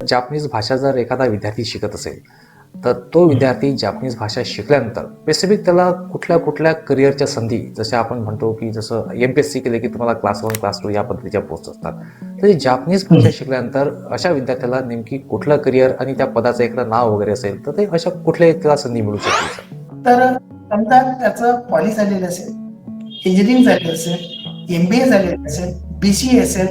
Japanese भाषा जर एखादा विद्यार्थी शिकत असेल तर तो विद्यार्थी जापनीज भाषा शिकल्यानंतर स्पेसिफिक त्याला कुठल्या कुठल्या करिअरच्या संधी, जशा आपण म्हणतो की जसं MPSC केले की तुम्हाला क्लास 1 क्लास 2 या पद्धतीच्या पोस्ट असतात, तर जापनीज भाषा शिकल्यानंतर अशा विद्यार्थ्याला नेमकी कुठलं करिअर आणि त्या पदाचं एखादं नाव वगैरे असेल तर ते अशा कुठल्या त्याला संधी मिळू शकते सर? तर समजा त्याचं पॉली झालेलं असेल, इंजिनिअरिंग झालेलं असेल, MBA झालेलं असेल, BCA असेल,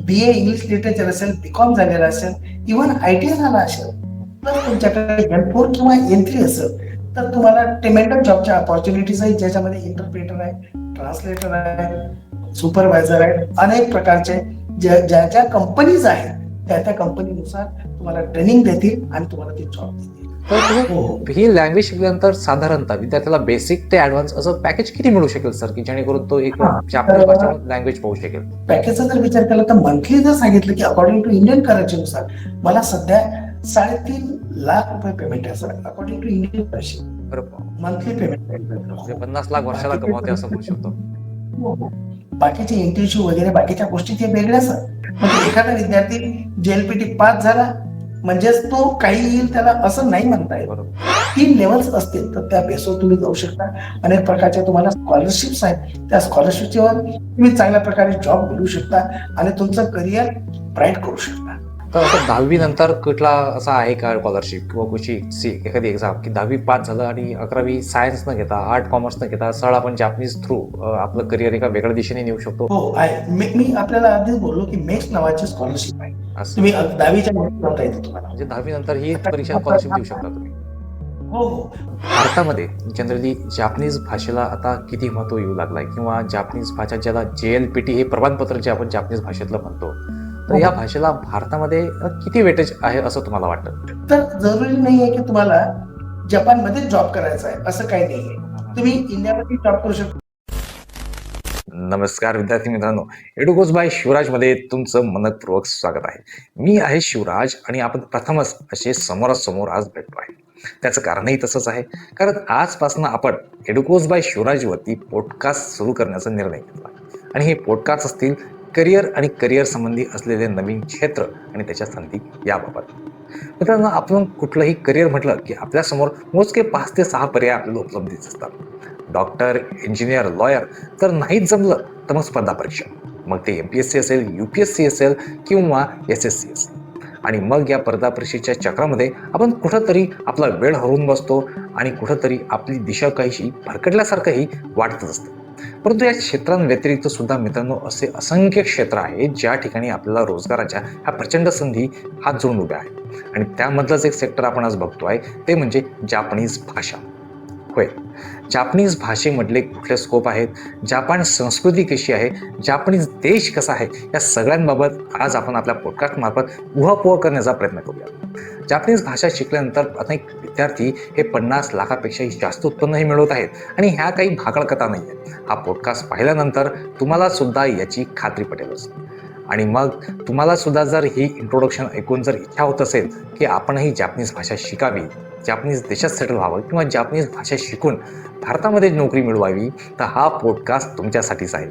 BA इंग्लिश लिटरेचर असेल, BCom झालेलं असेल, इव्हन ITI झाला असेल, प्लस तुमच्याकडे N4 किंवा N3 असेल, तर तुम्हाला ट्रेमेंडस जॉबच्या ऑपॉर्च्युनिटीज आहेत, ज्याच्यामध्ये इंटरप्रेटर आहे, ट्रान्सलेटर आहे, सुपरवायझर आहे, अनेक प्रकारचे ज्या ज्या कंपनीज आहेत त्या कंपनीनुसार तुम्हाला ट्रेनिंग देतील आणि तुम्हाला ते जॉब देतील. तर ही लँग्वेज शिकल्यानंतर साधारणतः विद्यार्थ्याला बेसिक ते ऍडव्हान्स असं पॅकेज किती मिळू शकेल सर, की जेणेकरून तो एक जापनीज भाषा लँग्वेज पाहू शकेल? पॅकेजचा जर विचार केला तर मंथली जर सांगितलं की अकॉर्डिंग टू इंडियन करन्सीनुसार मला सध्या 3.5 लाख रुपये पेमेंट आहे sir, according to Indian currency monthly payment. 50 lakh वर्षाला कमावते असं म्हणू शकतो. बाकीचे इंटर्नशिप वगैरे बाकीच्या गोष्टी ते वेगळ्या सर. म्हणजे एखादा विद्यार्थी JLPT पास झाला म्हणजेच तो काही येईल त्याला असं नाही म्हणता येईल. 3 लेवल्स असतील तर त्या बेसवर तुम्ही जाऊ शकता. अनेक प्रकारच्या तुम्हाला स्कॉलरशिप्स आहेत, त्या स्कॉलरशिपवर तुम्ही चांगल्या प्रकारे जॉब मिळवू शकता आणि तुमचं करिअर ब्राईट करू शकता. तर असं 10वी नंतर कुठला असा आहे का स्कॉलरशिप किंवा कुठची एखादी एक्झाम की 10वी पास झालं आणि 11वी सायन्स न घेता आर्ट कॉमर्स न घेता सरळ आपण जापनीज थ्रू आपलं करिअर एका वेगळ्या दिशेने नेऊ शकतो? हो आहे. मी आपल्याला आधीच बोललो की मेक्स नावाची स्कॉलरशिप आहे. तुम्ही 10वीच्या नंतर येते तुम्हाला, म्हणजे 10वी नंतर ही परीक्षा स्कॉलरशिप देऊ शकता तुम्ही. हो. भारतामध्ये जनरली जापनीज भाषेला आता किती महत्व येऊ लागलाय, किंवा जापनीज भाषा ज्याला JLPT हे प्रमाणपत्र जे आपण जापनीज भाषेतलं म्हणतो, तर या भाषेला भारतामध्ये किती वेटेज आहे असं तुम्हाला वाटतं? तर जरुरी नाहीये की तुम्हाला जपानमध्ये जॉब करायचा आहे असं काही नाहीये, तुम्ही इंडियामध्ये जॉब करू शकता. नमस्कार विद्यार्थी मित्रांनो, एडुकोज बाय शिवराज मध्ये तुमचं मनपूर्वक स्वागत आहे. मी आहे शिवराज आणि आपण प्रथमच असे समोरासमोर आज भेटतो आहे. त्याचं कारणही तसंच आहे, कारण आजपासून आपण एडुकोज बाय शिवराज वरती पॉडकास्ट सुरू करण्याचा निर्णय घेतला आणि हे पॉडकास्ट असतील करिअर आणि करिअर संबंधी असलेले नवीन क्षेत्र आणि त्याच्या संधी याबाबत. मित्रांनो, आपण कुठलंही करिअर म्हटलं की आपल्यासमोर मोजके 5 ते 6 पर्याय आपल्याला उपलब्धीच असतात. डॉक्टर, इंजिनियर, लॉयर, तर नाहीच जमलं तर मग स्पर्धा परीक्षा, मग ते MPSC असेल, UPSC असेल किंवा SSC असेल. आणि मग या स्पर्धा परीक्षेच्या चक्रामध्ये आपण कुठंतरी आपला वेळ हरवून बसतो आणि कुठंतरी आपली दिशा काहीशी भरकटल्यासारखंही वाटतच असतं. परंतु या क्षेत्रांव्यतिरिक्त सुद्धा मित्रांनो असे असंख्य क्षेत्र आहेत ज्या ठिकाणी आपल्याला रोजगाराच्या ह्या प्रचंड संधी हात जोडून उभ्या आहेत. आणि त्यामधलंच एक सेक्टर आपण आज बघतोय ते म्हणजे जापनीज भाषा. होय, जापनीज भाषेमधले कुठले स्कोप आहेत, जपान संस्कृती कशी आहे, जापनीज देश कसा आहे, या सगळ्यांबाबत आज आपण आपल्या पॉडकास्ट मार्फत उहापोह करण्याचा प्रयत्न करूया. जापनीज भाषा शिकल्यानंतर अनेक विद्यार्थी हे 50 लाखापेक्षाही जास्त उत्पन्नही मिळवत आहेत आणि ह्या काही भाकड कथा नाही आहेत. हा पॉडकास्ट पाहिल्यानंतर तुम्हाला सुद्धा याची खात्री पटेलच. आणि मग तुम्हाला सुद्धा जर ही इंट्रोडक्शन ऐकून जर इच्छा होत असेल की आपणही जापनीज भाषा शिकावी, जापनीज देशात सेटल व्हावं किंवा जापनीज भाषा शिकून भारतामध्ये नोकरी मिळवावी, तर हा पॉडकास्ट तुमच्यासाठीच आहे.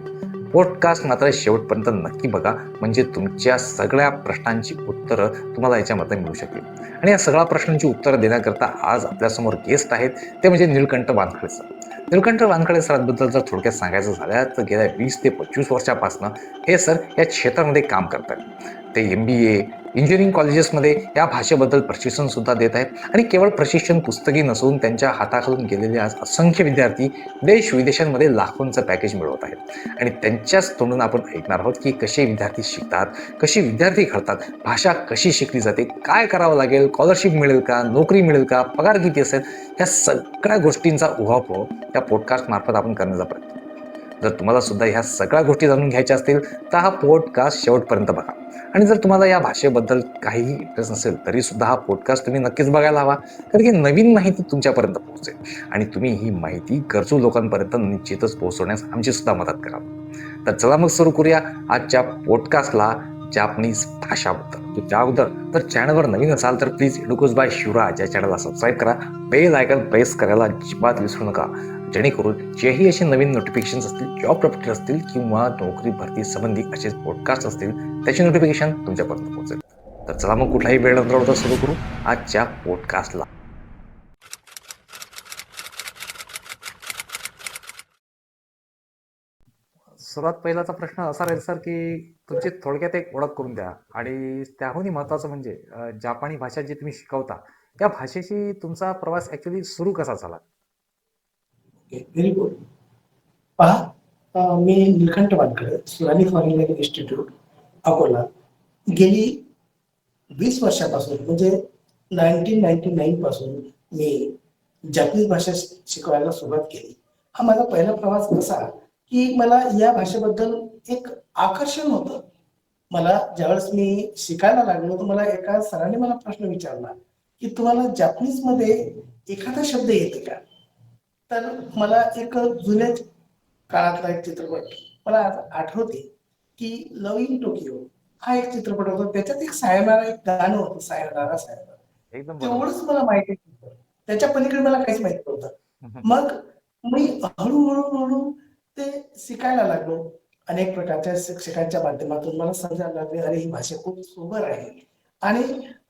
पॉडकास्ट मात्र शेवटपर्यंत नक्की बघा, म्हणजे तुमच्या सगळ्या प्रश्नांची उत्तरं तुम्हाला याच्यामध्ये मिळू शकतील. आणि या सगळ्या प्रश्नांची उत्तरं देण्याकरता आज आपल्यासमोर गेस्ट आहेत, ते म्हणजे नीलकंठ वानखडे सर. नीलकंठ वानखडे सरांबद्दल जर थोडक्यात सांगायचं झालं तर गेल्या 20 ते 25 वर्षापासून हे सर या क्षेत्रामध्ये काम करतात. ते MBA, इंजिनिअरिंग कॉलेजेसमध्ये या भाषेबद्दल प्रशिक्षण सुद्धा देत आहेत. आणि केवळ प्रशिक्षण पुस्तकी नसून त्यांच्या हाताखालून गेलेले आज असंख्य विद्यार्थी देश विदेशांमध्ये लाखोंचं पॅकेज मिळवत आहेत. आणि त्यांच्याच तोंडून आपण ऐकणार आहोत की कसे विद्यार्थी शिकतात, कसे विद्यार्थी घडतात, भाषा कशी शिकली जाते, काय करावं लागेल, स्कॉलरशिप मिळेल का, नोकरी मिळेल का, पगार किती असेल, या सगळ्या गोष्टींचा उहापोह या पॉडकास्ट मार्फत आपण करण्याचा प्रयत्न. जर तुम्हाला सुद्धा ह्या सगळ्या गोष्टी जाणून घ्यायच्या असतील तर हा पॉडकास्ट शेवटपर्यंत बघा. आणि जर तुम्हाला या भाषेबद्दल काहीही इंटरेस्ट नसेल तरी सुद्धा हा पॉडकास्ट तुम्ही नक्कीच बघायला हवा, कारण की नवीन माहिती तुमच्यापर्यंत पोहोचेल आणि तुम्ही ही माहिती गरजू लोकांपर्यंत निश्चितच पोहोचवण्यास आमची सुद्धा मदत करा. तर चला मग सुरू करूया आजच्या पॉडकास्टला जापनीज भाषाबद्दल. त्या अगोदर तर चॅनलवर नवीन असाल तर प्लीज एडुकोज बाय शिवराज या चॅनलला सबस्क्राईब करा, बेल आयकॉन प्रेस करायला अजिबात विसरू नका, जेणेकरून जेही असे नवीन नोटिफिकेशन्स असतील, जॉब अपडेट असतील किंवा नोकरी भरती संबंधी असे पॉडकास्ट असतील त्याची नोटिफिकेशन तुमच्यापर्यंत पोहोचेल. तर चला मग कुठलाही वेळ न घालवता सुरू करू आजच्या पॉडकास्टला. सर्वात पहिलाचा प्रश्न असा राहील सर, की तुमची थोडक्यात एक ओळख करून द्या आणि त्याहूनही महत्त्वाचं म्हणजे जापानी भाषा जी तुम्ही शिकवता त्या भाषेशी तुमचा प्रवास ॲक्च्युली सुरू कसा झाला? Very good. पहा, मी Nilkanth Wankhede, सुरानी foreign language institute, Akola. गेली 20 वर्षापासून म्हणजे 1999 पासून मी जपानीज भाषा शिकवायला सुरुवात केली. हा माझा पहिला प्रवास कसा, की मला या भाषेबद्दल एक आकर्षण होतं. मला ज्यावेळेस मी शिकायला लागलो, तर मला एका सरांनी मला प्रश्न विचारला, की "तुम्हाला जपानीजमध्ये एखादा शब्द येतो का?" तर मला एक जुन्या काळातला एक चित्रपट मला आज आठवते, की लव्ह इन टोकियो हा एक चित्रपट होता. त्याच्यात एक सायनारा एक गाणं होतं, सायनारा सायनारा. एकदम बरोबर. तेवढंच मला माहिती होतं. त्याच्या पलीकडे मला काहीच माहित नव्हतं. मग मी हळू ते शिकायला लागलो. अनेक प्रकारच्या शिक्षकांच्या माध्यमातून मला समजायला लागले, अरे ही भाषा खूप सुंदर आहे. आणि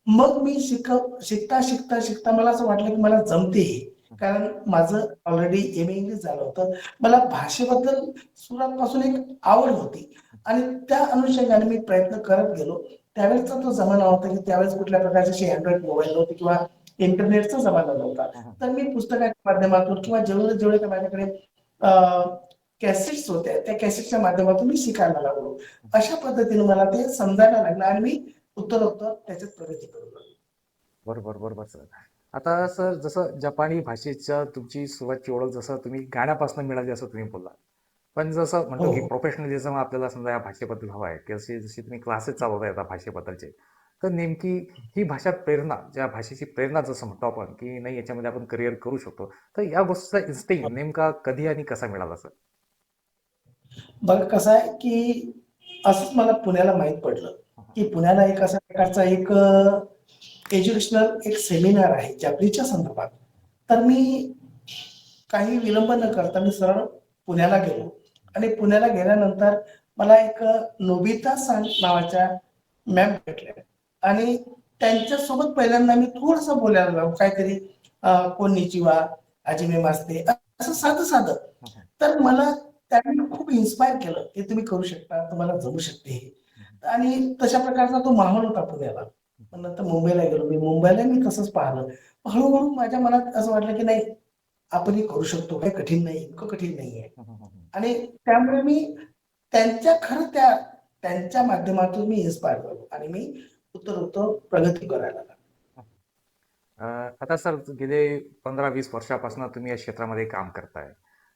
मग मी शिकता मला असं वाटलं, की मला जमते हे. कारण माझं ऑलरेडी एम-ए इंग्लिश झालं होतं. मला भाषेबद्दल सुरुवातीपासून एक आवड होती आणि त्या अनुषंगाने मी प्रयत्न करत गेलो. त्यावेळेसचा तो जमाना होता, की त्यावेळेस कुठल्या प्रकारचे असे अँड्रॉइड मोबाईल नव्हते किंवा इंटरनेटचा जमाना नव्हता. तर मी पुस्तकाच्या माध्यमातून किंवा जेवढे काही माझ्याकडे कॅसेट्स होत्या, त्या कॅसेटच्या माध्यमातून मी शिकायला लागलो. अशा पद्धतीने मला ते समजायला लागलं आणि मी उत्तरोत्तर त्याच्यात प्रगती करू लागलो. बरोबर, बरोबर सर. आता सर जसं जपानी भाषेच्या तुमची सुरुवातची ओळख जसं तुम्ही गाण्यापासून मिळाली असं तुम्ही बोललात. पण जसं म्हणतो की हो. प्रोफेशनलिझम आपल्याला समजा या भाषेबद्दल हवं आहे, की जशी जशी तुम्ही क्लासेस चालवताय आता भाषेबद्दलचे. तर नेमकी ही भाषा प्रेरणा, ज्या भाषेची प्रेरणा जसं म्हणतो आपण, की नाही याच्यामध्ये आपण करिअर करू शकतो. तर या गोष्टीचा इन्स्टिंक्ट नेमका कधी आणि कसा मिळाला सर? बघा कसं आहे, की असंच मला पुण्याला माहीत पडलं, की पुण्याला एक अशा प्रकारचा एक एज्युकेशनल एक सेमिनार आहे जपानीच्या संदर्भात. तर मी काही विलंब न करता मी सरळ पुण्याला गेलो आणि पुण्याला गेल्यानंतर मला एक नोबिता सांग नावाच्या मॅम भेटल्या आणि त्यांच्यासोबत पहिल्यांदा मी थोडंसं बोलायला लागलो. काहीतरी कोन्निचिवा, हाजिमे मास्ते असं साधं-साधं. तर मला त्यांनी खूप इन्स्पायर केलं, की तुम्ही करू शकता, तुम्हाला जमू शकते हे. आणि तशा प्रकारचा तो माहोल होता पुण्याला. पण नंतर मुंबईला गेलो मी. मुंबईला मी तसंच पाहिलं. हळू माझ्या मनात असं वाटलं, की नाही आपण हे करू शकतो. काही कठीण नाही, इतकं कठीण नाहीये. आणि त्यामुळे मी खरं त्यांच्या माध्यमातून मी इन्स्पायर झालो आणि मी उत्तरोत्तर प्रगती करायला लागलो. आता सर गेले 15-20 वर्षापासून तुम्ही या क्षेत्रामध्ये काम करताय.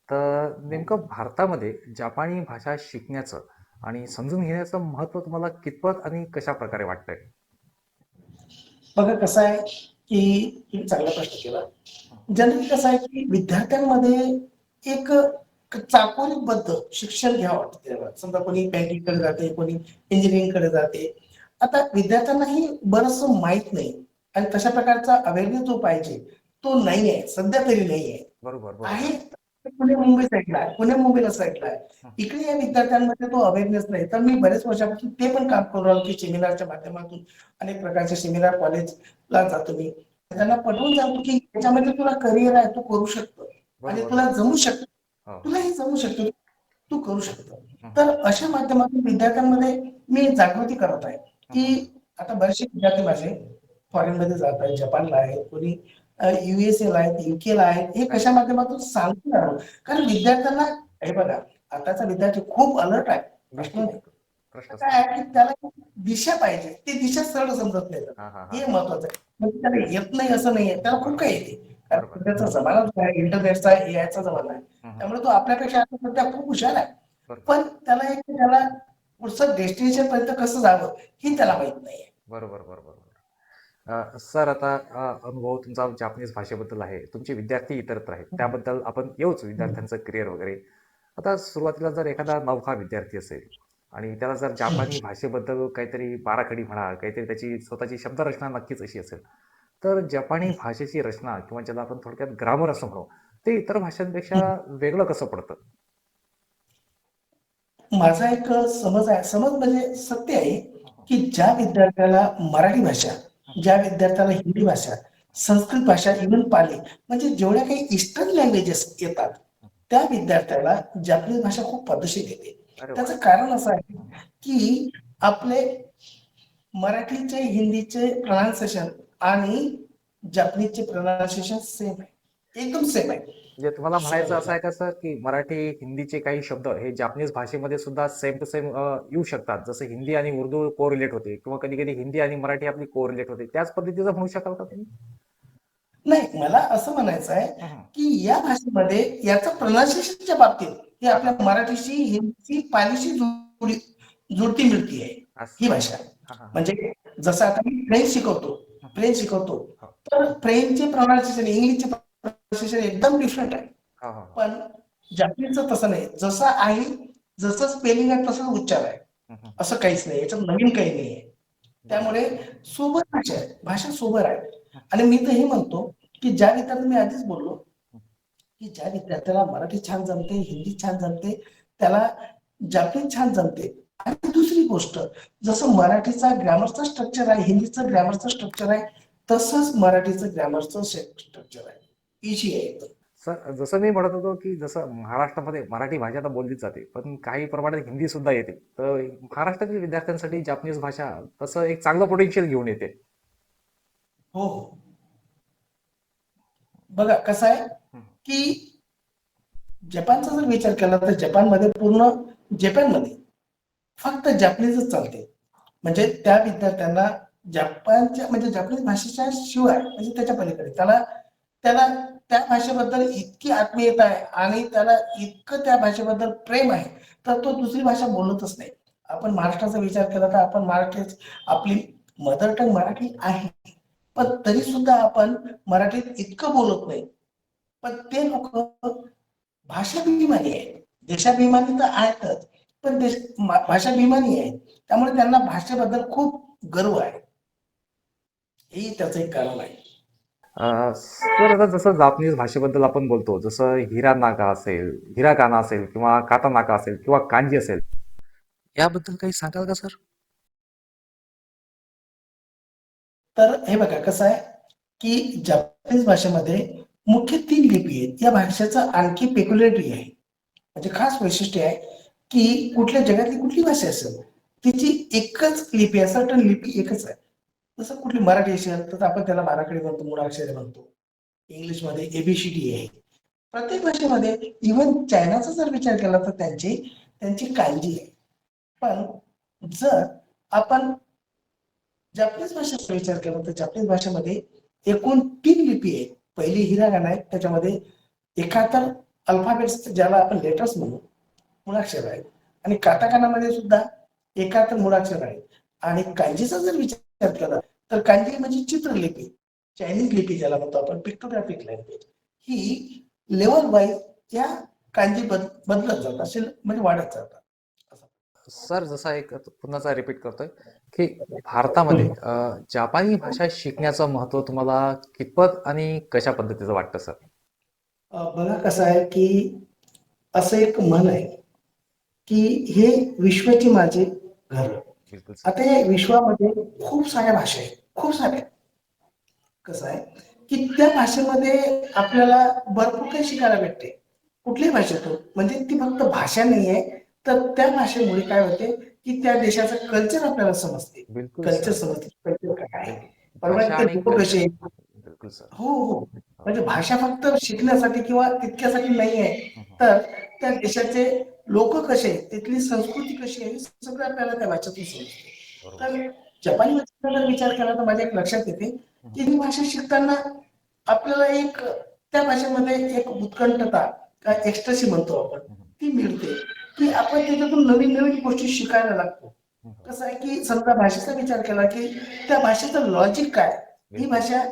तर नेमकं भारतामध्ये जपानी भाषा शिकण्याचं आणि समजून घेण्याचं महत्त्व तुम्हाला कितपत आणि कशाप्रकारे वाटतंय? बघा कसं आहे, की तुम्ही चांगला प्रश्न केला. जनरली कसं आहे, की विद्यार्थ्यांमध्ये एक चाकोरीबद्ध शिक्षण घ्यावं वाटतं त्याला. समजा कोणी बँकिंगकडे जाते, कोणी इंजिनिअरिंगकडे जाते. आता विद्यार्थ्यांनाही बरचसं माहीत नाही आणि तशा प्रकारचा अवेअरनेस जो पाहिजे, तो नाही आहे. सध्या तरी नाही आहे. बरोबर, बरोबर. आहे तर पुणे-मुंबई साइडला आहे. पुणे-मुंबईला साइडला आहे. इकडे या विद्यार्थ्यांमध्ये तो अवेअरनेस नाही. तर मी बरेच वर्षापासून ते पण काम करू राहिलो, की सेमिनारच्या माध्यमातून अनेक प्रकारचे सेमिनार कॉलेजला जातो मी. त्यांना पटवून सांगतो, की याच्यामध्ये तुला करिअर आहे, तू करू शकतो आणि बरोबर, तुला बरोबर. जमू शकतं. हो, हो. तुलाही जमू शकतं. तू करू शकतो. हं, हं. तर अशा माध्यमातून विद्यार्थ्यांमध्ये मी जागृती करत आहे, हं, हं, हं. की आता बरेचसे विद्यार्थी माझे फॉरेनमध्ये जात आहेत, जपानला आहेत, कोणी ला आहेत, यूकेला आहेत. हे राइट. कशा माध्यमातून सांगतो ना, कारण विद्यार्थ्यांना हे बघा, आताचा विद्यार्थी खूप अलर्ट आहे. प्रश्न बिलकुल, नाही. बिलकुल. प्रश्नच काय नाही. आहे, की त्याला एक दिशा पाहिजे. ती दिशा सरळ समजत नाही त्याला. हां, हां, हां. हे महत्वाचं आहे. म्हणजे त्याला येत नाही असं नाहीये. त्याला खूप बरोबर, काही येते. कारण बरोबर. सध्याचा जमाना जो आहे, इंटरनेटचा, एआयचा जमाना आहे. हं, हं. त्यामुळे तो आपल्यापेक्षा आता सध्या खूप हुशार आहे. बरोबर, पण त्याला पुढचं डेस्टिनेशन पर्यंत कसं जावं, हे त्याला माहीत नाहीये. बरोबर, बरोबर, बरोबर. सर आता अनुभव तुमचा जापनीज भाषेबद्दल आहे. तुमचे विद्यार्थी इतरत्र आहेत. त्याबद्दल आपण येऊच विद्यार्थ्यांचं करिअर वगैरे. आता सुरुवातीला जर एखादा नवखा विद्यार्थी असेल आणि त्याला जर जापानी भाषेबद्दल काहीतरी बाराखडी म्हणा, काहीतरी त्याची स्वतःची शब्दरचना नक्कीच अशी असेल. तर जपानी भाषेची रचना किंवा ज्याला आपण थोडक्यात ग्रामर असं म्हणू, ते इतर भाषांपेक्षा वेगळं कसं पडतं? माझा एक समज आहे. समज म्हणजे सत्य आहे, की ज्या विद्यार्थ्याला मराठी भाषा, ज्या विद्यार्थ्याला हिंदी भाषा, संस्कृत भाषा, इव्हन पाली म्हणजे जेवढ्या काही ईस्टर्न लँग्वेजेस येतात त्या विद्यार्थ्याला जपानीज भाषा खूप पद्धतशीर येते. अरे वा. त्याचं कारण असं आहे की आपले मराठीचे हिंदीचे प्रोनाउन्सिएशन आणि जपनीजचे प्रोनाउन्सिएशन सेम आहे, एकदम सेम आहे. म्हणजे तुम्हाला म्हणायचं असं असं आहे का सर, की मराठी हिंदीचे काही शब्द हे जापनीज भाषेमध्ये सुद्धा सेम टू सेम येऊ शकतात, जसं हिंदी आणि उर्दू कोरिलेट होते किंवा कधी कधी हिंदी आणि मराठी आपली कोरिलेट होते, त्याच पद्धतीचं म्हणू शकाल का तुम्ही? नाही, मला असं म्हणायचं आहे हम्म. की या भाषेमध्ये याचं प्रोनाउन्सिएशनच्या बाबतीत हे हा, आपल्या हा. मराठीशी, हिंदीची, पालीशी जुळती मिळती आहे ही असं. भाषा. हा, हा, हा. म्हणजे जसं आता मी हम्म. फ्रेंच शिकवतो, हो. तर फ्रेंचचे प्रोनाउन्सिएशन, इंग्लिशचे प्रोनाउन्सिएशन एकदम डिफरंट आहे. हा, हा, हा. पण जपानीजचं तसं नाही, जसं आहे जसं स्पेलिंग आहे तसंच उच्चार आहे, हम्म, हम्म. असं काहीच नाही, याच्यात नवीन काही नाही आहे. त्यामुळे सोबर भाषा आहे, भाषा सोबर आहे. आणि मी तर हे म्हणतो की ज्या विद्यार्थी, मी आधीच बोललो की ज्या विद्यार्थ्याला मराठी छान जमते, हिंदी छान जमते, त्याला जपानीज छान जमते. आणि दुसरी गोष्ट, जसं मराठीचा ग्रॅमरचा स्ट्रक्चर आहे, हिंदीचं ग्रॅमरचं स्ट्रक्चर आहे, तसंच मराठीचं ग्रॅमरचं स्ट्रक्चर आहे, इझी आहे एकदम. सर, जसं मी म्हणत होतो की जसं महाराष्ट्रामध्ये मराठी भाषा तर बोललीच जाते, पण काही प्रमाणात हिंदी सुद्धा येते, तर महाराष्ट्रातील विद्यार्थ्यांसाठी जापनीज भाषा तसं एक चांगलं पोटेन्शियल घेऊन येते. हो हो. बघा कसं आहे की जपानचा जर विचार केला तर जपानमध्ये जपानमध्ये फक्त जपानीजच चालते. म्हणजे त्या विद्यार्थ्यांना जपानच्या म्हणजे जपानीज भाषेच्या शिवाय म्हणजे त्याच्या पलीकडे त्याला त्याला त्या भाषेबद्दल इतकी आत्मीयता आहे आणि त्याला इतकं त्या भाषेबद्दल प्रेम आहे, तर तो दुसरी भाषा बोलतच नाही. आपण महाराष्ट्राचा विचार केला तर आपण मराठी, आपली मदर टंग मराठी आहे, पण तरी सुद्धा आपण मराठीत इतकं बोलत नाही. पण ते लोक भाषाभिमानी आहेत, देशाभिमानी तर आहेतच, पण भाषाभिमानी आहेत, त्यामुळे त्यांना भाषेबद्दल खूप गर्व आहे. हेही त्याचं एक कारण आहे. सर, आता जसं जापनीज भाषेबद्दल आपण बोलतो, जसं हिरानागा असेल, हिरागाना असेल किंवा कातानाका असेल किंवा कांजी असेल, याबद्दल काही सांगाल का सर? तर हे बघा कसं आहे की जपानीज भाषेमध्ये मुख्य 3 लिपी आहेत. या भाषेचं आणखी पेक्युलॅरिटी आहे, म्हणजे खास वैशिष्ट्य आहे की कुठल्या जगातली कुठली भाषा असेल तिची एकच लिपी आहे, सर्टन लिपी एकच आहे. जसं कुठली मराठी असेल तर आपण त्याला बाराखडी म्हणतो, मूळाक्षरे म्हणतो. इंग्लिशमध्ये एबीसीडी आहे. प्रत्येक भाषेमध्ये, इव्हन चायनाचा जर विचार केला तर त्यांची त्यांची कांजी आहे. पण जर आपण जपानीज भाषेचा विचार केला तर जपानीज भाषेमध्ये एकूण 3 लिपी आहेत. पहिली हिरागाना आहे, त्याच्यामध्ये 71 अल्फाबेट्स ज्याला आपण लेटर्स म्हणू, मुळाक्षर आहेत. आणि काटाकानामध्ये सुद्धा 71 मुळाक्षर आहेत. आणि कांजीचा जर विचार केला तर कांजी म्हणजे चित्रलिपी, चायनीज लिपी ज्याला म्हणतो आपण, पिक्टोग्राफिक लँग्वेज, ही लेवल वाईज या कांजी बदलत जातात, असे म्हणजे वाढत जातात. सर, जसा एक पुन्हा रिपीट करतोय की भारतामध्ये जपानी भाषा शिकण्याचं महत्त्व तुम्हाला कितपत आणि कशा पद्धतीचं वाटतं सर? बघा कसं आहे की असं एक म्हण आहे की हे विश्वाची माझे घर. बिलकुल सर. आता या विश्वामध्ये खूप साऱ्या भाषा आहेत, खूप साऱ्या. कसं आहे की त्या भाषेमध्ये आपल्याला भरपूर काही शिकायला भेटते, कुठल्याही भाषेतून. म्हणजे ती फक्त भाषा नाही आहे, तर त्या भाषेमुळे काय होते की त्या देशाचं कल्चर आपल्याला समजते. बिलकुल कल्चर सर. समजते, कल्चर काय आहे, बिलकुल. बरोबर, भाषा ते आणि लोक कसे कल्चर. आहेत. बिलकुल सर. हो हो. हो. म्हणजे भाषा फक्त शिकण्यासाठी किंवा तितक्यासाठी नाही आहे, हम्म. तर त्या देशाचे लोक कसे आहेत, तिथली संस्कृती कशी आहे, हे सगळं आपल्याला त्या भाषेतून समजते. बरोबर. तर जपानी भाषेचा जर विचार केला तर माझ्या एक लक्षात येते की ही भाषा शिकताना आपल्याला एक त्या भाषेमध्ये एक उत्कंठता, काय एक्स्ट्रासी म्हणतो आपण, ती मिळते की आपण त्याच्यातून नवीन नवीन गोष्टी शिकायला लागतो. कसं आहे की समजा भाषेचा विचार केला की त्या भाषेचं लॉजिक काय, ही भाषा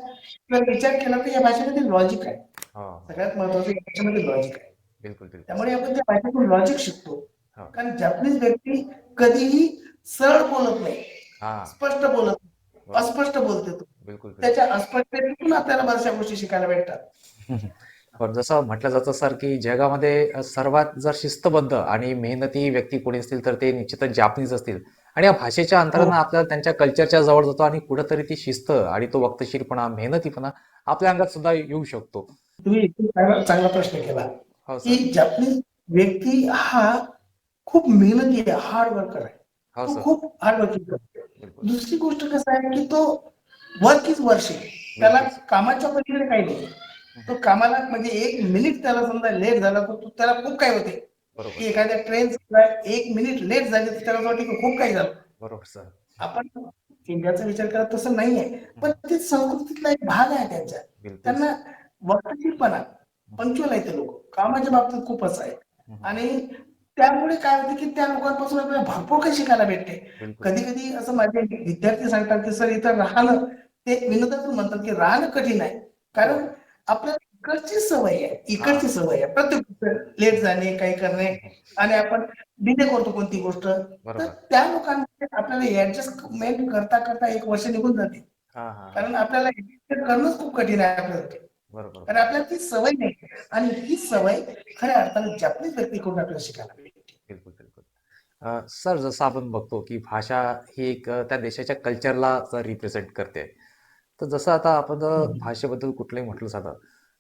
जर विचार केला तर या भाषेमध्ये लॉजिक आहे. सगळ्यात महत्वाचं या भाषेमध्ये लॉजिक आहे. बिलकुल बिलकुल. त्यामुळे आपण त्या भाषेतून लॉजिक शिकतो. हा. कारण जपानीज व्यक्ती कधीही सरळ बोलत नाही, हा. स्पष्ट बोलत नाही, बरोबर. अस्पष्ट बोलते तो. बिलकुल बिलकुल. त्याच्या अस्पष्टतेतून आपल्याला बऱ्याचशा गोष्टी शिकायला भेटतात. पण जसं म्हटलं जातं सर, की जगामध्ये सर्वात जर शिस्तबद्ध आणि मेहनती व्यक्ती कोणी असतील तर ते निश्चितच जापनीज असतील. आणि या भाषेच्या हो, अंतरानं आपल्याला त्यांच्या कल्चरच्या जवळ जातो आणि कुठेतरी ती शिस्त आणि तो वक्तशीरपणा, मेहनतीपणा आपल्या अंगात सुद्धा येऊ शकतो. तुम्ही एकदम चांगला चांगला प्रश्न केला हो की सर. जपनीज व्यक्ती हा खूप मेहनती आहे, हार्ड वर्कर आहे. हो तो सर. खूप हार्ड वर्किंग करतो. बिलकुल. दुसरी गोष्ट कसं आहे की तो वर्क इज वर्शिप. त्याला बिलकुल सर. कामाच्या पलीकडे काही नाही. हं, तो कामाला म्हणजे 1 मिनिट त्याला समजा लेट झाला तर त्याला खूप काही होते. बरोबर की सर. एखाद्या ट्रेन 1 मिनिट लेट झाली तर त्याला वाटतं की खूप काही झालं. बरोबर सर. आपण इंडियाचा विचार करत तसं नाहीये. पण हं, ते संस्कृतीतला एक भाग आहे त्यांच्या. बिलकुल त्यांना सर. वक्तशीरपणा, हं, पंक्च्युअल आहेत ते लोक. कामाच्या बाबतीत खूपच आहे. हं, हं. आणि त्यामुळे काय होतं की त्या लोकांपासून आपल्याला भरपूर काही शिकायला भेटते. बिलकुल सर. कधी-कधी असं माझे विद्यार्थी सांगतात की सर इथं राहणं ते विनोदातून म्हणतात की राहणं कठीण आहे. हो. कारण आपल्याला इकडची सवय आहे. हां. इकडची सवय आहे. प्रत्येक लेट जाणे, काही करणे हं, हं. आणि आपण डिले करतो कोणती गोष्ट. तर बरोबर. त्या लोकांमध्ये आपल्याला ऍडजस्टमेंट करता करता 1 वर्ष निघून जाते. हां, हां, हां. कारण आपल्याला ऍडजस्ट करणंच खूप कठीण आहे आपल्यासाठी. बरोबर, कारण बरोबर. आपल्याला ती सवय नाही आणि ही सवय खऱ्या अर्थाने जपनीज व्यक्तीकडून आपल्याला शिकायला भेटते. बिलकुल, बिलकुल. सर जसं आपण बघतो, की भाषा ही एक त्या देशाच्या कल्चरला रिप्रेझेंट करते. तर जसं आता आपण भाषेबद्दल कुठलंही म्हटलं जातं,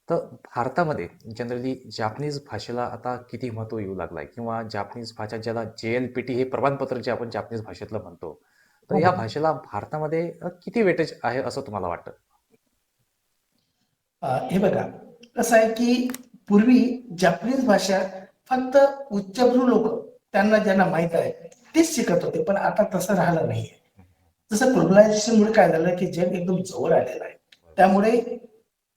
तर भारतामध्ये जनरली जापनीज भाषेला आता किती महत्त्व येऊ लागलं आहे किंवा जापनीज भाषा ज्याला JLPT हे प्रमाणपत्र जे आपण जापनीज भाषेतलं म्हणतो, तर हो, या हो. भाषेला भारतामध्ये किती वेटेज आहे असं तुम्हाला वाटतं? हे बघा, कसं आहे की पूर्वी जपानीज भाषा फक्त उच्चभ्रू लोक त्यांना ज्यांना माहित आहे तेच शिकत होते, पण आता तसं राहिलं नाहीये. जसं ग्लोबलायझेशनमुळे काय झालं की जग एकदम जवळ आलेलं आहे. त्यामुळे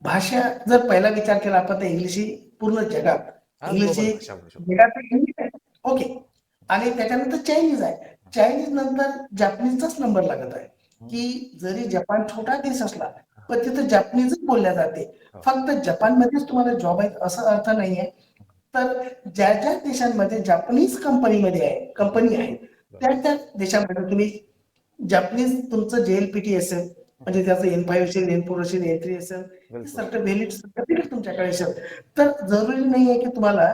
भाषा जर पहिला विचार केला आपण तर इंग्लिश ही पूर्ण जगात हा इंग्लिश ग्लोबल ही भाषा म्हणू शकतो. जगात इंग्लिश आहे. ओके. आणि त्याच्यानंतर चायनीज आहे. चायनीज नंतर जपानीजचाच नंबर लागत आहे. हं, की जरी जपान छोटा देश असला, हां, पण तिथं जपानीजच बोलल्या जाते. हो. फक्त जपानमध्येच तुम्हाला जॉब आहेत असं अर्थ नाहीये. तर ज्या ज्या देशांमध्ये जपानीज कंपनीमध्ये आहे हं, कंपनी आहे, त्या बरोबर. त्या देशामध्ये तुम्ही जपानीज तुमचं JLPT असेल, म्हणजे त्याचं N5 असेल, N4 असेल, N3 असेल, ते बिलकुल. सर्टिफिकेट तुमच्याकडे असेल. तर जरुरी नाहीये की तुम्हाला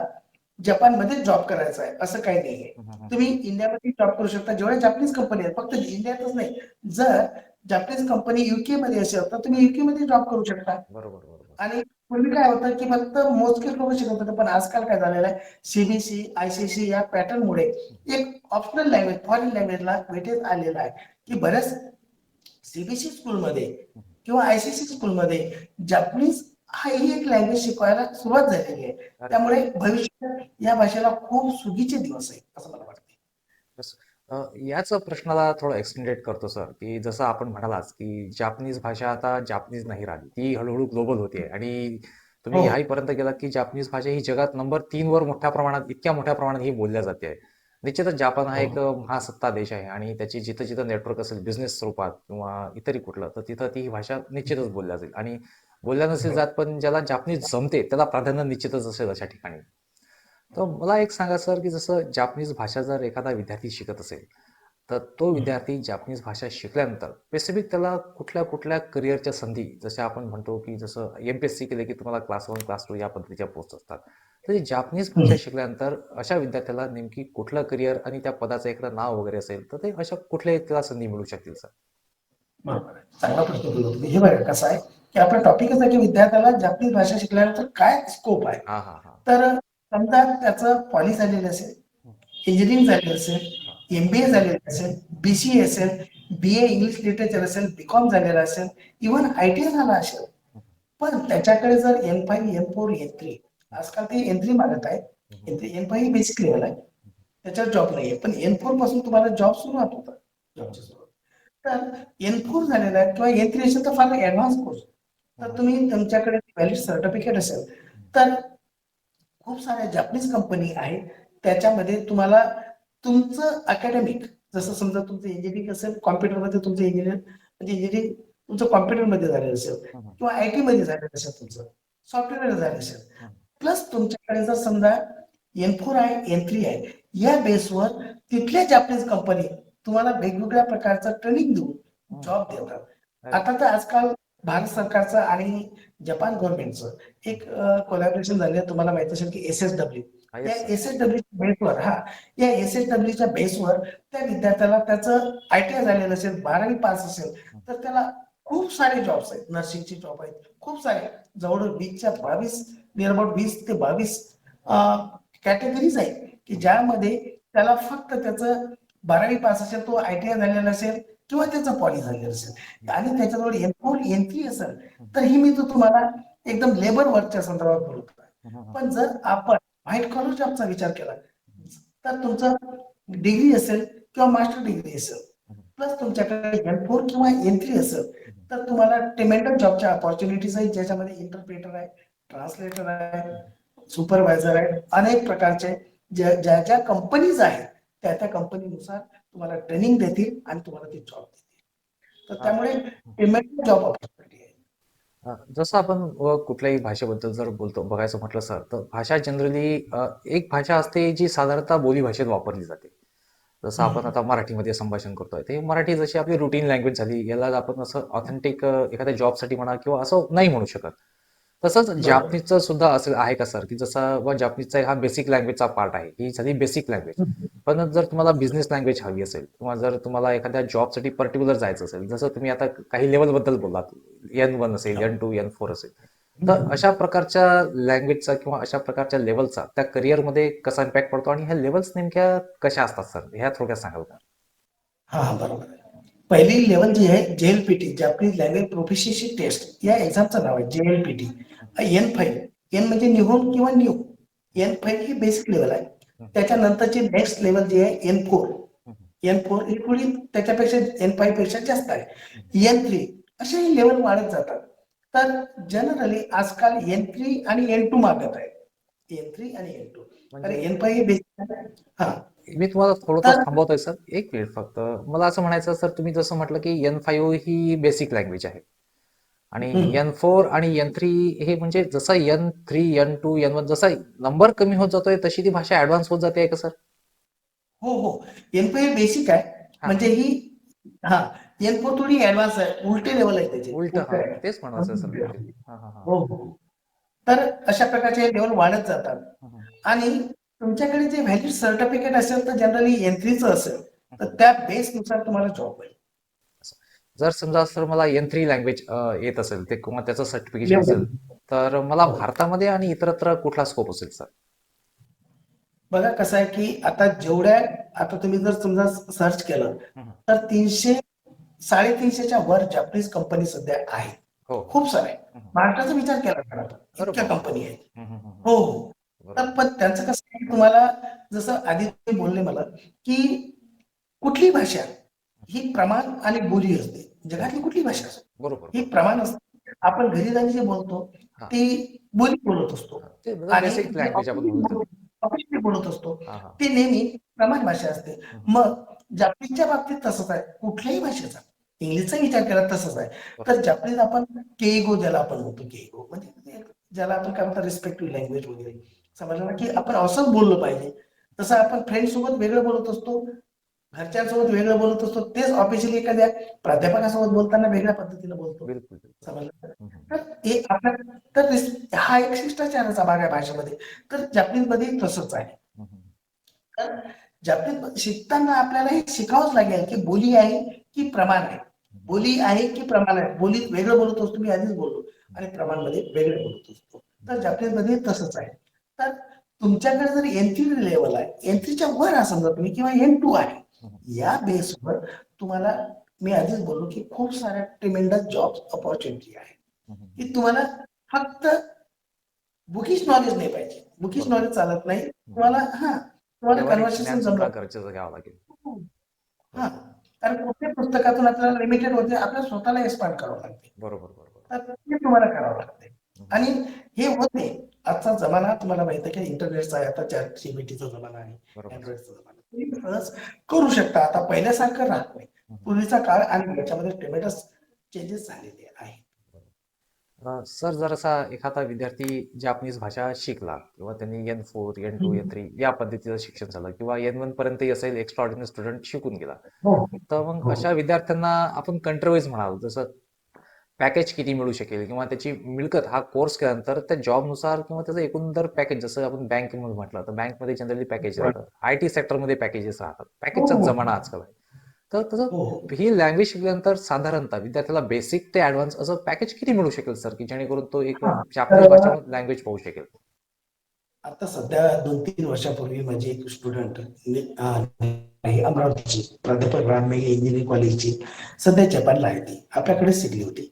जपानमध्ये जॉब करायचा आहे, असं काही नाहीये. हं, हं, हं. तुम्ही इंडियामध्ये जॉब करू शकता. जेवढ्या जपानीज कंपनी आहेत, फक्त इंडियातच नाही. जर जपानीज कंपनी UK मध्ये असेल, तर तुम्ही UK मध्ये जॉब करू शकता. बरोबर, बरोबर. आणि पूर्वी काय होतं की फक्त मोजकेच लोक शिकत होते, पण आजकाल काय झालेलं आहे, CBSE, ICSE या पॅटर्नमुळे एक ऑप्शनल लँग्वेज, फॉरेन लँग्वेजला वेटेज आलेलं आहे, की बऱ्याच CBSE स्कूलमध्ये हं, किंवा ICSE स्कूलमध्ये जपानीज हा ही एक लँग्वेज शिकवायला सुरुवात झालेली आहे. अरे वाह! त्यामुळे भविष्यात या भाषेला खूप सुगीचे दिवस आहेत, असं मला वाटते. बस याच प्रश्नाला थोडं एक्सटेंडेड करतो सर, की जसं आपण म्हणालात, की जापनीज भाषा आता जापनीज नाही राहिली. ती हळू-हळू ग्लोबल होते आणि तुम्ही हो, ह्याहीपर्यंत गेलात, की जापनीज भाषा ही जगात नंबर 3 वर मोठ्या प्रमाणात, इतक्या मोठ्या प्रमाणात ही बोलल्या जाते आहे. निश्चितच जापान हा हो, एक महासत्ता देश आहे आणि त्याची जिथं-जिथं नेटवर्क असेल बिझनेस स्वरूपात किंवा इतरही कुठलं, तर तिथं ती भाषा निश्चितच बोलल्या जाईल आणि बोलल्या नसेल हो. जात, पण ज्याला जापनीज जमते त्याला प्राधान्य निश्चितच असेल अशा ठिकाणी. तर मला एक सांगा सर, की जसं जापनीज भाषा जर एखादा विद्यार्थी शिकत असेल, तर तो विद्यार्थी जापनीज भाषा शिकल्यानंतर स्पेसिफिक त्याला कुठल्या-कुठल्या करिअरच्या संधी, जशा आपण म्हणतो, की जसं MPSC केले, की तुम्हाला क्लास 1, क्लास 2 या पद्धतीच्या पोस्ट असतात. तर ही जापनीज भाषा हं. शिकल्यानंतर अशा विद्यार्थ्याला नेमकी कुठलं करिअर आणि त्या पदाचं एखादं नाव वगैरे असेल, तर ते अशा कुठल्या त्याला संधी मिळू शकतील सर? बरोबर आहे. चांगला प्रश्न केला तुम्ही. हे बघा कसं आहे, की आपला टॉपिकच आहे, की विद्यार्थ्याला जापनीज भाषा शिकल्यानंतर काय स्कोप आहे. हां, हां, हां. तर समजा त्याचं पॉली झालेलं असेल, हं, इंजिनिअरिंग झालेलं असेल, हां. MBA झालेलं असेल, BCA असेल, BA इंग्लिश लिटरेचर असेल, BCom झालेलं असेल, इव्हन ITI झाला असेल. हं, पण त्याच्याकडे जर N5, N4, N3 आजकाल ते N3 मागत आहे. हं, हं, N5 ही बेसिक लेव्हल आहे. त्याच्यावर जॉब नाहीये. पण N4 पासून तुम्हाला जॉब सुरुवात होतात. हं, हं, जॉबची सुरुवात. तर N4 झालेला आहे किंवा N3 असेल तर फार ॲडव्हान्स कोर्स. हं, तर हं, तुम्ही तुमच्याकडे व्हॅलिड सर्टिफिकेट असेल, हं. तर खूप साऱ्या जपानीज कंपनी आहेत. त्याच्यामध्ये तुम्हाला तुमचं अकॅडमिक जसं समजा तुमचं इंजिनिअरिंग असेल, कॉम्प्युटरमध्ये तुमचं इंजिनिअर म्हणजे इंजिनिअरिंग तुमचं कॉम्प्युटरमध्ये झालेलं असेल हं, हं, किंवा IT मध्ये झालेलं असेल तुमचं, सॉफ्टवेअर झालं असेल. हं. प्लस तुमच्याकडे जर समजा N4 आहे, N3 आहे. या बेसवर तिथल्या जपानीज कंपनी तुम्हाला वेगवेगळ्या प्रकारचं ट्रेनिंग देऊन हं. जॉब देतात. अरे आता तर आजकाल भारत सरकारचं आणि जपान गव्हर्नमेंटचं एक कोलॅबोरेशन झाले. तुम्हाला माहित असेल की SSW. या येस सर. SSW बेसवर या SSWच्या बेसवर त्या विद्यार्थ्याला त्याचं ITI झालेलं असेल, 12वी पास असेल, तर त्याला खूप सारे जॉब्स आहेत. नर्सिंगचे जॉब आहेत, खूप सारे, जवळ 20 नियर अबाउट 20 ते 22 कॅटेगरीज आहेत की ज्यामध्ये त्याला फक्त त्याचं 12वी पास असेल, तो ITI झालेला असेल किंवा त्याचं पॉली झालेलं असेल आणि त्याच्याजवळ N4 N3 असेल, तर ही मी तो तुम्हाला एकदम लेबर वर्कच्या संदर्भात बोलत आहे. पण जर आपण व्हाईट कॉलर जॉबचा विचार केला तर तुमचं डिग्री असेल किंवा मास्टर डिग्री असेल प्लस तुमच्याकडे N4 किंवा N3 असेल, तर तुम्हाला ट्रिमेंडस जॉबच्या अपॉर्च्युनिटीज आहेत, ज्याच्यामध्ये इंटरप्रेटर आहे, ट्रान्सलेटर आहे, सुपरवायझर आहे, अनेक प्रकारचे ज्या ज्या कंपनीज आहेत त्या कंपनीनुसार तुम्हाला ट्रेनिंग देतील आणि तुम्हाला ते जॉब देतील. तर त्यामुळे ट्रिमेंडस जॉब अपॉर्च्युनिटी आहे. जसं आपण कुठल्याही भाषेबद्दल जर बघायचं म्हटलं सर, तर भाषा जनरली एक भाषा असते जी साधारणतः बोली भाषेत वापरली जाते. जसं आपण आता मराठीमध्ये संभाषण करतोय, ते मराठी जशी आपली रुटीन लँग्वेज झाली, याला आपण असं ऑथेंटिक एखाद्या जॉबसाठी म्हणा किंवा असं नाही म्हणू शकत. तसंच बरोबर. जापनीजचं सुद्धा असं आहे का सर, की जसं जापनीजचा हा बेसिक लँग्वेजचा पार्ट आहे, ही झाली बेसिक लँग्वेज. पण जर तुम्हाला बिझनेस लँग्वेज हवी असेल किंवा जर तुम्हाला एखाद्या जॉबसाठी पर्टिक्युलर जायचं असेल, जसं तुम्ही आता काही लेवलबद्दल बोललात, N1 असेल, N2, N4 असेल, तर अशा प्रकारच्या लँग्वेजचा किंवा अशा प्रकारच्या लेवलचा त्या करिअरमध्ये कसा इम्पॅक्ट पडतो आणि ह्या लेवल्स नेमक्या कशा असतात सर, ह्या थोड्या सांगाल का? बरोबर आहे. पहिली लेवल जी आहे JLPT, Japanese language proficiency test, या एक्झामचं नाव आहे JLPT. N5 N म्हणजे निहून किंवा न्यू, N5 ही बेसिक लेवल आहे. त्याच्यानंतरची नेक्स्ट लेवल जी आहे N4 ही थोडी त्याच्यापेक्षा N5 पेक्षा जास्त आहे. N3 असे ही लेवल वाढत जातात. तर जनरली आजकाल N3 आणि N2 मागत आहे. N3 आणि N2, कारण म्हणजे N5 हे बेसिक आहे. हा मी तुम्हाला थोडंसं तर थांबवतोय सर, एक मिनिट फक्त. मला असं म्हणायचं सर, तुम्ही जसं म्हटलं की N5 ही बेसिक लँग्वेज आहे आणि N4 आणि N3 हे म्हणजे जसं N3, N2, N1 जसा नंबर कमी होत जातोय तशी ती भाषा ऍडव्हान्स होत जाते का सर? हो. N5 हे बेसिक आहे, हा, म्हणजे ही हा N4 थोडी ऍडव्हान्स आहे, उलटे लेवल आहे त्याचे, उलट, उलट हा आहे. तेच म्हणायचं सर उलट. हा हा हा. हो. तर अशा प्रकारचे लेवल वाढत जातात. हम्म. आणि तुमच्याकडे जे व्हॅलिड सर्टिफिकेट असेल तर जनरली N3चं असेल, तर त्या बेसनुसार तुम्हाला जॉब मिळेल. जर समजा सर मला N3 लँग्वेज येत असेल ते किंवा त्याचं सर्टिफिकेशन लेवल. असेल, तर मला हो. भारतामध्ये आणि इतरत्र कुठला स्कोप असेल सर? बघा कसं आहे की आता तुम्ही जर समजा सर्च केलं तर 300-350च्या वर जॅपनीज कंपनी सध्या आहेत. हो. खूप सारे. महाराष्ट्राचा विचार केला तर आपण, बरोबर. इतक्या कंपनी आहेत. हो. हो. तर पण त्यांचं कसं आहे, तुम्हाला जसं आधी तुम्ही बोलले मला की कुठली भाषा ही प्रमाण आणि बोली असते. जगातली कुठली भाषा असते बरोबर. ही प्रमाण असते. आपण घरी जाऊन जे बोलतो हा. ती बोली बोलत असतो ते आणि बेसिक जे लँग्वेज आपण म्हणतो. ऑफिशियली बोलत असतो हा हा. ते नेहमी प्रमाण भाषा असते. मग जापनीजच्या बाबतीत तसंच आहे. कुठल्याही भाषेचा, इंग्लिशचा विचार केला तसंच आहे. तर जापनीज आपण केइगो, ज्याला आपण म्हणतो केइगो, म्हणजे ज्याला आपण काय म्हणतो रिस्पेक्टिव्ह लँग्वेज वगैरे, समजलं ना, की आपण असंच बोललं पाहिजे. तसं आपण फ्रेंड सोबत वेगळं बोलत असतो, घरच्यांसोबत वेगळं बोलत असतो, तेच ऑफिशियली एखाद्या प्राध्यापकासोबत बोलताना वेगळ्या पद्धतीने बोलतो. बिलकुल. समजलं. तर हे आपल्या तर हा एक शिष्टाचाराचा भाग आहे भाषेमध्ये. तर जापनीज मध्ये तसंच आहे. तर जापनीज शिकताना आपल्याला हे शिकावंच लागेल की बोली आहे की प्रमाण आहे. बोली आहे की प्रमाण आहे. बोलीत वेगळं बोलत असतो, मी आधीच बोललो, आणि प्रमाणमध्ये वेगळं बोलत असतो. तर जापनीज मध्ये तसंच आहे. तर तुमच्याकडे जर N3 लेवल आहे, N3च्या वर आहे समजा तुम्ही, किंवा N2 आहे, या बेसवर तुम्हाला मी आधीच बोललो की खूप साऱ्या ट्रिमेंडस जॉब अपॉर्च्युनिटी आहे, की तुम्हाला फक्त बुकिश नॉलेज नाही पाहिजे. बुकिश नॉलेज चालत नाही. तुम्हाला कन्व्हर्सेशन जमलं गरजेचं घ्यावं लागेल. कारण कुठल्या पुस्तकातून आपल्याला लिमिटेड होते, आपल्याला स्वतःला एक्सपांड करावं लागते. बरोबर. तर ते तुम्हाला करावं लागते. आणि हे होते. आजचा जमाना तुम्हाला माहिती आहे की इंटरनेटचा आहे, आता ChatGPTचा जमाना आहे, अँड्रॉइडचा जमाना. तुम्ही सहज करू शकता. आता पहिल्यासारखं राहत नाही. पूर्वीचा काळ आणि याच्यामध्ये ट्रेमेंडस चेंजेस झालेले आहेत. सर, जर असा एखादा विद्यार्थी जापनीज भाषा शिकला किंवा त्यांनी N4, N2, N3 या पद्धतीचं शिक्षण झालं किंवा N1 पर्यंतही असेल, एक्स्ट्रा ऑर्डिनरी स्टुडंट शिकून गेला, तर मग अशा विद्यार्थ्यांना आपण कंट्री वाईज म्हणाल, जसं पॅकेज किती मिळू शकेल किंवा त्याची मिळकत हा कोर्स केल्यानंतर त्या जॉबनुसार किंवा त्याचं एकंदर पॅकेज, जसं आपण बँकेमध्ये म्हटलं तर बँकमध्ये जनरली पॅकेज राहतं, IT सेक्टरमध्ये पॅकेजेस राहतात, हो पॅकेजचाच हो जमाना आजकाल आहे. तर तसं हो. ही लँग्वेज शिकल्यानंतर साधारणतः विद्यार्थ्याला बेसिक ते ॲडव्हान्स असं पॅकेज किती मिळू शकेल सर, की जेणेकरून तो एक हा जापनीज तर भाषा लँग्वेज पाहू शकेल? आता सध्या 2-3 वर्षापूर्वी माझी एक स्टुडंट अमरावतीची प्राध्यापक राममेघ इंजिनिअरिंग कॉलेजची सध्या जपानला आहे, ती आपल्याकडे शिकली होती.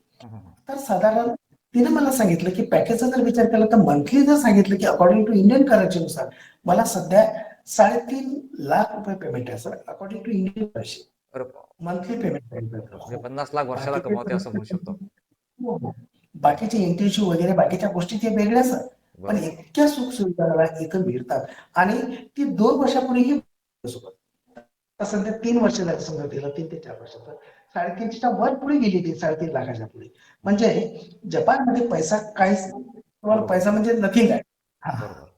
तर साधारण तिने मला सांगितलं की पॅकेजचा जर विचार केला तर मंथली जर सांगितलं की अकॉर्डिंग टू इंडियन करन्सीनुसार मला सध्या 3.5 लाख रुपये पेमेंट आहे sir, according to Indian currency बरं बरं. मंथली पेमेंट आहे. म्हणजे हो. 50 लाख वर्षाला बाकीचे कमवते असं म्हणू शकतो. हो, हो. बाकीचे इंटर्नशिप वगैरे बाकीच्या गोष्टी ते वेगळ्याच आहेत. पण बरोबर. इतक्या सुखसुविधा मला इथं मिळतात आणि ती 2 वर्षापूर्वीही सोबत. आता सध्या 3 वर्ष झाली समजा तिला, 3 ते 4 वर्ष, तर 3.5च्या वर पुढे गेली ती, 3.5 लाखाच्या पुढे. म्हणजे जपानमध्ये पैसा काहीच नाही. तुम्हाला बरोबर. पैसा म्हणजे नथिंग आहे. हा. बरोबर.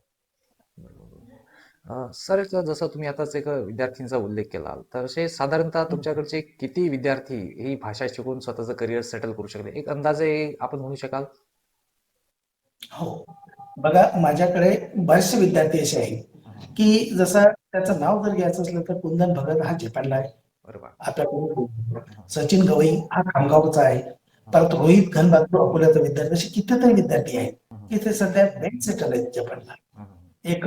सर, जसं तुम्ही आताच एक विद्यार्थींचा उल्लेख केला, तर असे साधारणतः तुमच्याकडचे किती विद्यार्थी ही भाषा शिकून स्वतःचं करिअर सेटल करू शकले, एक अंदाजे आपण म्हणू शकाल? हो. बघा, माझ्याकडे बरेचसे विद्यार्थी असे आहेत हं. की जसं त्याचं नाव जर घ्यायचं असलं तर कुंदन भगत हा जपानला आहे. अरे वा. आपल्याकडून हं. सचिन गवई हा खामगावचा आहे. हं. परत रोहित घनबागू अकोल्याचा विद्यार्थी, असे कितीतरी विद्यार्थी आहेत हं. की ते सध्या वेल सेटल आहेत जपानला. हं. एक